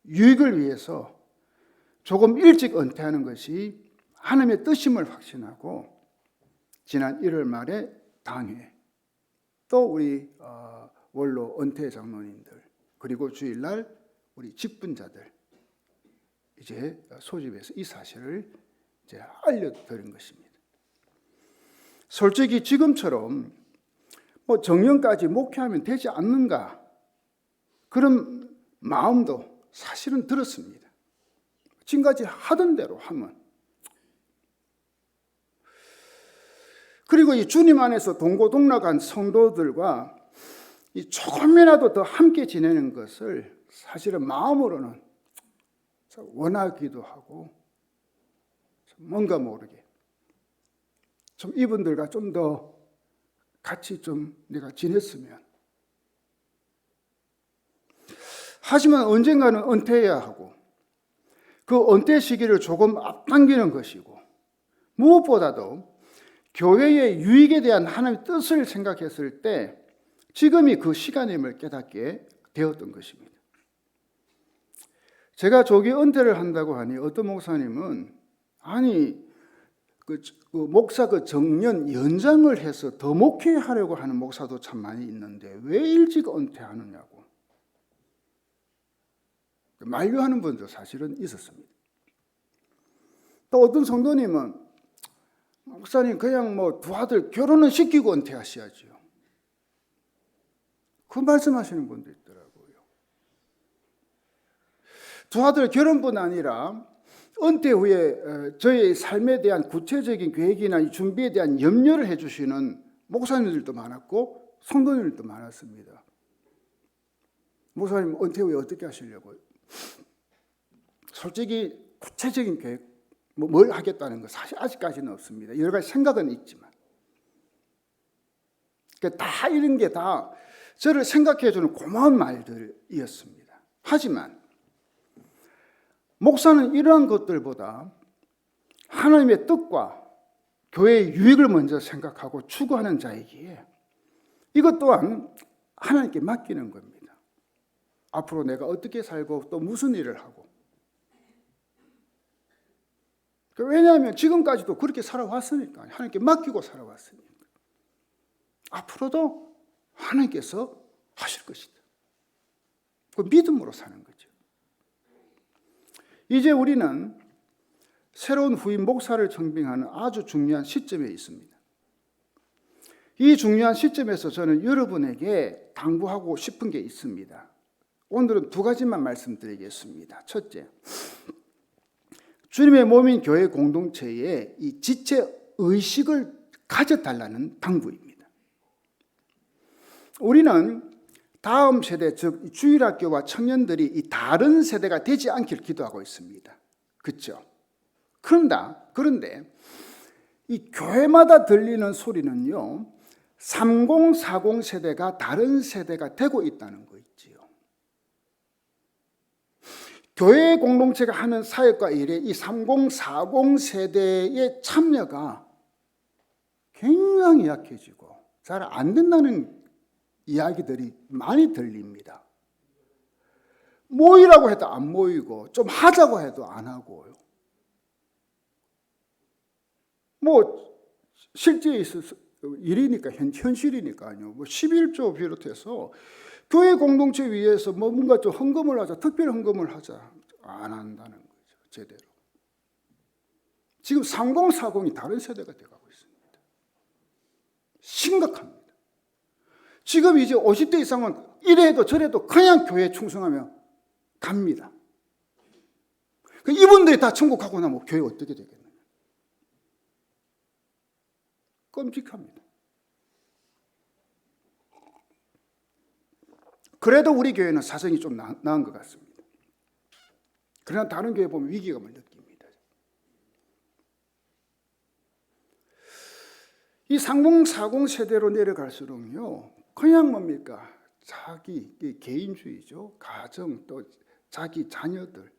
유익을 위해서 조금 일찍 은퇴하는 것이 하나님의 뜻임을 확신하고, 지난 1월 말에 당회, 또 우리 원로 은퇴 장로님들, 그리고 주일날 우리 직분자들 이제 소집해서 이 사실을 이제 알려드린 것입니다. 솔직히 지금처럼 뭐 정년까지 목회하면 되지 않는가, 그런 마음도 사실은 들었습니다. 지금까지 하던 대로 하면. 그리고 이 주님 안에서 동고동락한 성도들과 이 조금이라도 더 함께 지내는 것을 사실은 마음으로는 원하기도 하고, 뭔가 모르게 좀 이분들과 좀 더 같이 좀 내가 지냈으면. 하지만 언젠가는 은퇴해야 하고, 그 은퇴 시기를 조금 앞당기는 것이고, 무엇보다도 교회의 유익에 대한 하나님의 뜻을 생각했을 때 지금이 그 시간임을 깨닫게 되었던 것입니다. 제가 조기 은퇴를 한다고 하니 어떤 목사님은 아니 그 목사 그 정년 연장을 해서 더 목회하려고 하는 목사도 참 많이 있는데 왜 일찍 은퇴하느냐고 만류하는 분도 사실은 있었습니다. 또 어떤 성도님은 목사님 그냥 뭐 두 아들 결혼은 시키고 은퇴하셔야죠, 그 말씀하시는 분도 있더라고요. 두 아들 결혼뿐 아니라 은퇴 후에 저의 삶에 대한 구체적인 계획이나 준비에 대한 염려를 해주시는 목사님들도 많았고 성도님들도 많았습니다. 목사님 은퇴 후에 어떻게 하시려고요? 솔직히 구체적인 계획, 뭘 하겠다는 거 사실 아직까지는 없습니다. 여러 가지 생각은 있지만 다 이런 게 다 저를 생각해 주는 고마운 말들이었습니다. 하지만 목사는 이러한 것들보다 하나님의 뜻과 교회의 유익을 먼저 생각하고 추구하는 자이기에 이것 또한 하나님께 맡기는 겁니다. 앞으로 내가 어떻게 살고 또 무슨 일을 하고. 왜냐하면 지금까지도 그렇게 살아왔으니까. 하나님께 맡기고 살아왔으니까. 앞으로도 하나님께서 하실 것이다. 그 믿음으로 사는 거죠. 이제 우리는 새로운 후임 목사를 청빙하는 아주 중요한 시점에 있습니다. 이 중요한 시점에서 저는 여러분에게 당부하고 싶은 게 있습니다. 오늘은 두 가지만 말씀드리겠습니다. 첫째, 주님의 몸인 교회 공동체에 이 지체 의식을 가져달라는 당부입니다. 우리는 다음 세대, 즉 주일학교와 청년들이 이 다른 세대가 되지 않길 기도하고 있습니다. 그렇죠? 그런데 이 교회마다 들리는 소리는요, 30, 40 세대가 다른 세대가 되고 있다는 거 있지요. 교회 공동체가 하는 사역과 일에 이 30, 40 세대의 참여가 굉장히 약해지고 잘 안 된다는 이야기들이 많이 들립니다. 모이라고 해도 안 모이고 좀 하자고 해도 안 하고요. 실제 있어서 일이니까 현실이니까요. 11조 비롯해서 교회 공동체 위에서 뭔가 좀 헌금을 하자, 특별 헌금을 하자, 안 한다는 거죠. 제대로. 지금 30, 40이 다른 세대가 되어가고 있습니다. 심각합니다. 지금 이제 50대 이상은 이래도 저래도 그냥 교회에 충성하며 갑니다. 이분들이 다 천국 가고 나면 교회 어떻게 되겠느냐. 끔찍합니다. 그래도 우리 교회는 사정이 좀 나은 것 같습니다. 그러나 다른 교회 보면 위기감을 느낍니다. 이 30, 40 세대로 내려갈수록요, 그냥 뭡니까? 자기 개인주의죠. 가정 또 자기 자녀들.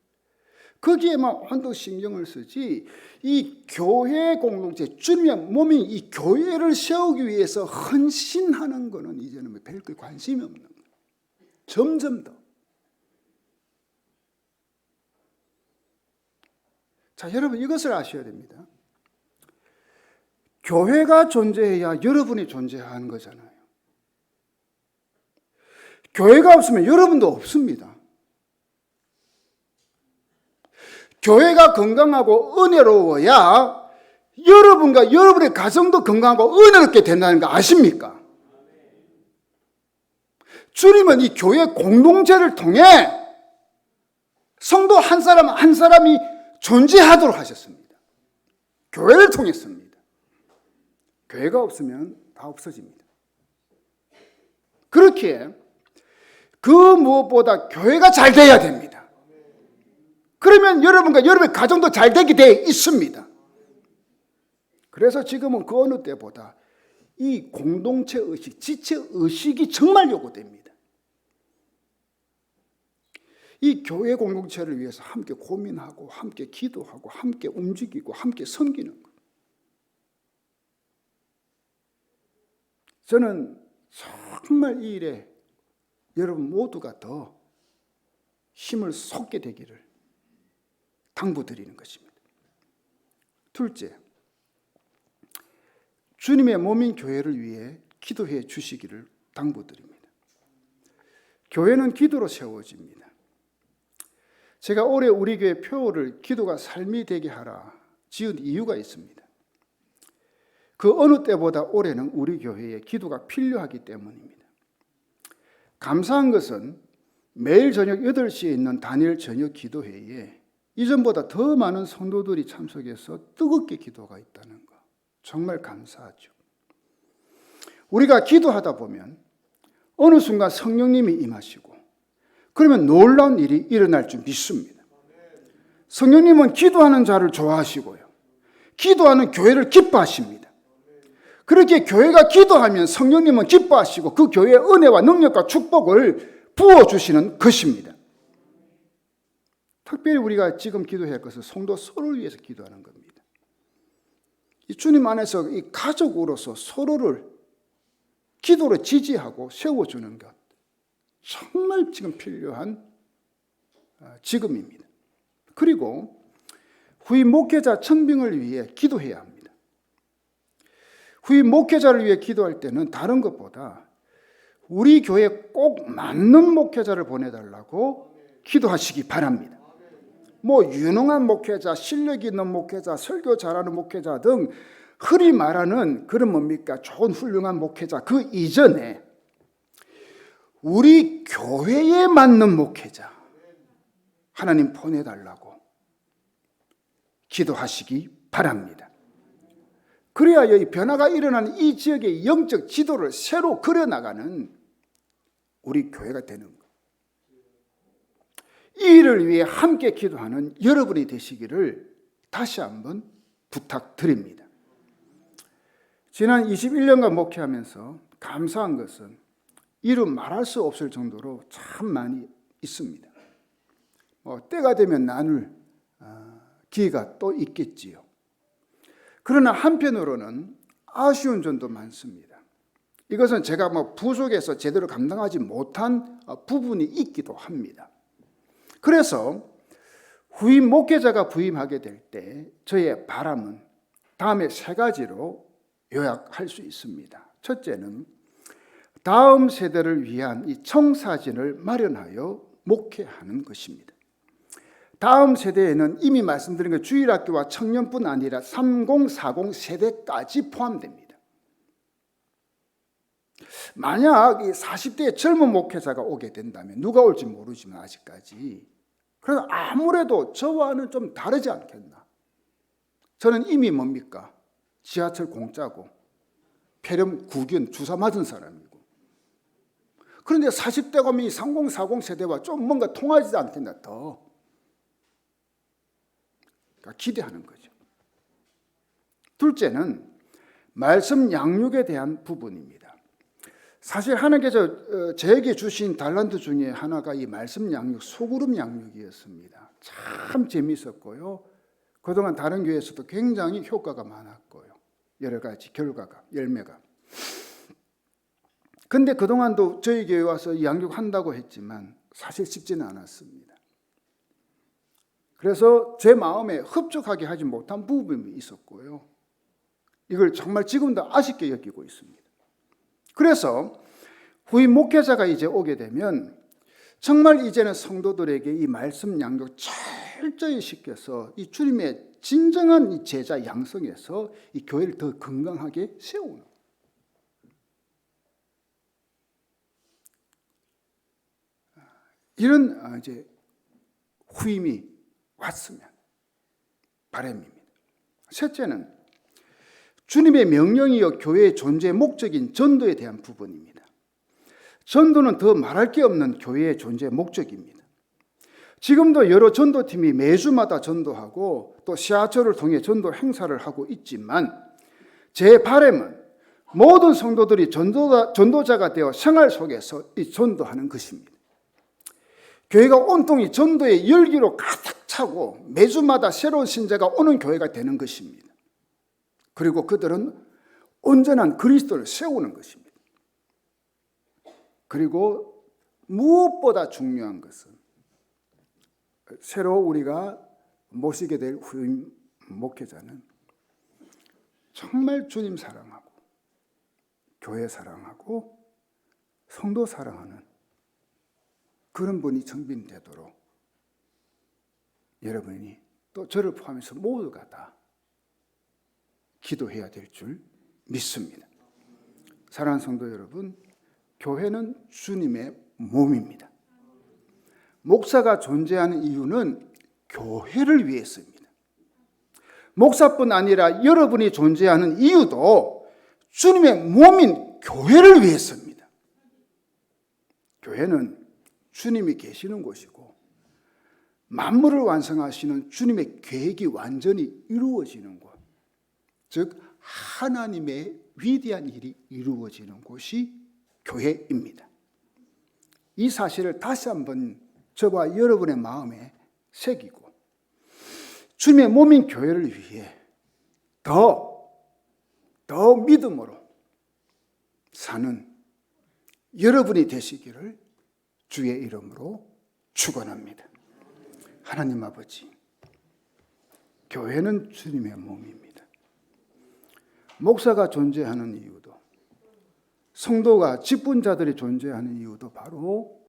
거기에만 언덕 신경을 쓰지 이 교회 공동체, 주님의 몸인 이 교회를 세우기 위해서 헌신하는 것은 이제는 별거 관심이 없는 거예요. 점점 더. 자, 여러분 이것을 아셔야 됩니다. 교회가 존재해야 여러분이 존재하는 거잖아요. 교회가 없으면 여러분도 없습니다. 교회가 건강하고 은혜로워야 여러분과 여러분의 가정도 건강하고 은혜롭게 된다는 거 아십니까? 주님은 이 교회 공동체를 통해 성도 한 사람 한 사람이 존재하도록 하셨습니다. 교회를 통했습니다. 교회가 없으면 다 없어집니다. 그렇기에 그 무엇보다 교회가 잘 돼야 됩니다. 그러면 여러분과 여러분의 가정도 잘 되게 되어 있습니다. 그래서 지금은 그 어느 때보다 이 공동체 의식, 지체 의식이 정말 요구됩니다. 이 교회 공동체를 위해서 함께 고민하고 함께 기도하고 함께 움직이고 함께 섬기는 것. 저는 정말 이 일에 여러분 모두가 더 힘을 쏟게 되기를 당부드리는 것입니다. 둘째, 주님의 몸인 교회를 위해 기도해 주시기를 당부드립니다. 교회는 기도로 세워집니다. 제가 올해 우리 교회 표어를 기도가 삶이 되게 하라 지은 이유가 있습니다. 그 어느 때보다 올해는 우리 교회에 기도가 필요하기 때문입니다. 감사한 것은 매일 저녁 8시에 있는 단일 저녁 기도회에 이전보다 더 많은 성도들이 참석해서 뜨겁게 기도가 있다는 것. 정말 감사하죠. 우리가 기도하다 보면 어느 순간 성령님이 임하시고 그러면 놀라운 일이 일어날 줄 믿습니다. 성령님은 기도하는 자를 좋아하시고요. 기도하는 교회를 기뻐하십니다. 그렇게 교회가 기도하면 성령님은 기뻐하시고 그 교회의 은혜와 능력과 축복을 부어주시는 것입니다. 특별히 우리가 지금 기도해야 할 것은 성도 서로를 위해서 기도하는 겁니다. 이 주님 안에서 이 가족으로서 서로를 기도로 지지하고 세워주는 것, 정말 지금 필요한 지금입니다. 그리고 후임 목회자 청빙을 위해 기도해야 합니다. 후임 목회자를 위해 기도할 때는 다른 것보다 우리 교회에 꼭 맞는 목회자를 보내달라고 기도하시기 바랍니다. 뭐 유능한 목회자, 실력 있는 목회자, 설교 잘하는 목회자 등 흔히 말하는 그런 뭡니까? 좋은 훌륭한 목회자 그 이전에 우리 교회에 맞는 목회자 하나님 보내달라고 기도하시기 바랍니다. 그래야 이 변화가 일어나는 이 지역의 영적 지도를 새로 그려나가는 우리 교회가 되는 거예요. 이 일을 위해 함께 기도하는 여러분이 되시기를 다시 한번 부탁드립니다. 지난 21년간 목회하면서 감사한 것은 이름 말할 수 없을 정도로 참 많이 있습니다. 때가 되면 나눌 기회가 또 있겠지요. 그러나 한편으로는 아쉬운 점도 많습니다. 이것은 제가 부속에서 제대로 감당하지 못한 부분이 있기도 합니다. 그래서 후임 목회자가 부임하게 될 때 저의 바람은 다음에 3가지로 요약할 수 있습니다. 첫째는 다음 세대를 위한 이 청사진을 마련하여 목회하는 것입니다. 다음 세대에는 이미 말씀드린 것 주일학교와 청년뿐 아니라 3040 세대까지 포함됩니다. 만약 이 40대의 젊은 목회자가 오게 된다면 누가 올지 모르지만 아직까지 그래서 아무래도 저와는 좀 다르지 않겠나. 저는 이미 뭡니까? 지하철 공짜고 폐렴 구균 주사 맞은 사람이고 그런데 40대 가면 이 3040 세대와 좀 뭔가 통하지 않겠나 더 기대하는 거죠. 둘째는 말씀 양육에 대한 부분입니다. 사실 하나님께서 저에게 주신 달란트 중에 하나가 이 말씀 양육, 소그룹 양육이었습니다. 참 재미있었고요. 그동안 다른 교회에서도 굉장히 효과가 많았고요. 여러 가지 결과가, 열매가. 근데 그동안도 저희 교회 와서 양육한다고 했지만 사실 쉽지는 않았습니다. 그래서 제 마음에 흡족하게 하지 못한 부분이 있었고요. 이걸 정말 지금도 아쉽게 여기고 있습니다. 그래서 후임 목회자가 이제 오게 되면 정말 이제는 성도들에게 이 말씀 양육 철저히 시켜서 이 주님의 진정한 이 제자 양성에서 이 교회를 더 건강하게 세우는 이런 이제 후임이 왔으면 바람입니다. 셋째는 주님의 명령이요 교회의 존재의 목적인 전도에 대한 부분입니다. 전도는 더 말할 게 없는 교회의 존재의 목적입니다. 지금도 여러 전도팀이 매주마다 전도하고 또 시아철을 통해 전도 행사를 하고 있지만 제 바람은 모든 성도들이 전도자가 되어 생활 속에서 이 전도하는 것입니다. 교회가 온통이 전도의 열기로 가득 차고 매주마다 새로운 신자가 오는 교회가 되는 것입니다. 그리고 그들은 온전한 그리스도를 세우는 것입니다. 그리고 무엇보다 중요한 것은 새로 우리가 모시게 될 후임 목회자는 정말 주님 사랑하고 교회 사랑하고 성도 사랑하는 그런 분이 정빈되도록 여러분이 또 저를 포함해서 모두가 다 기도해야 될 줄 믿습니다. 사랑하는 성도 여러분, 교회는 주님의 몸입니다. 목사가 존재하는 이유는 교회를 위해서입니다. 목사뿐 아니라 여러분이 존재하는 이유도 주님의 몸인 교회를 위해서입니다. 교회는 주님이 계시는 곳이고 만물을 완성하시는 주님의 계획이 완전히 이루어지는 곳, 즉 하나님의 위대한 일이 이루어지는 곳이 교회입니다. 이 사실을 다시 한번 저와 여러분의 마음에 새기고 주님의 몸인 교회를 위해 더 믿음으로 사는 여러분이 되시기를 주의 이름으로 축원합니다. 하나님 아버지, 교회는 주님의 몸입니다. 목사가 존재하는 이유도, 성도가 직분자들이 존재하는 이유도 바로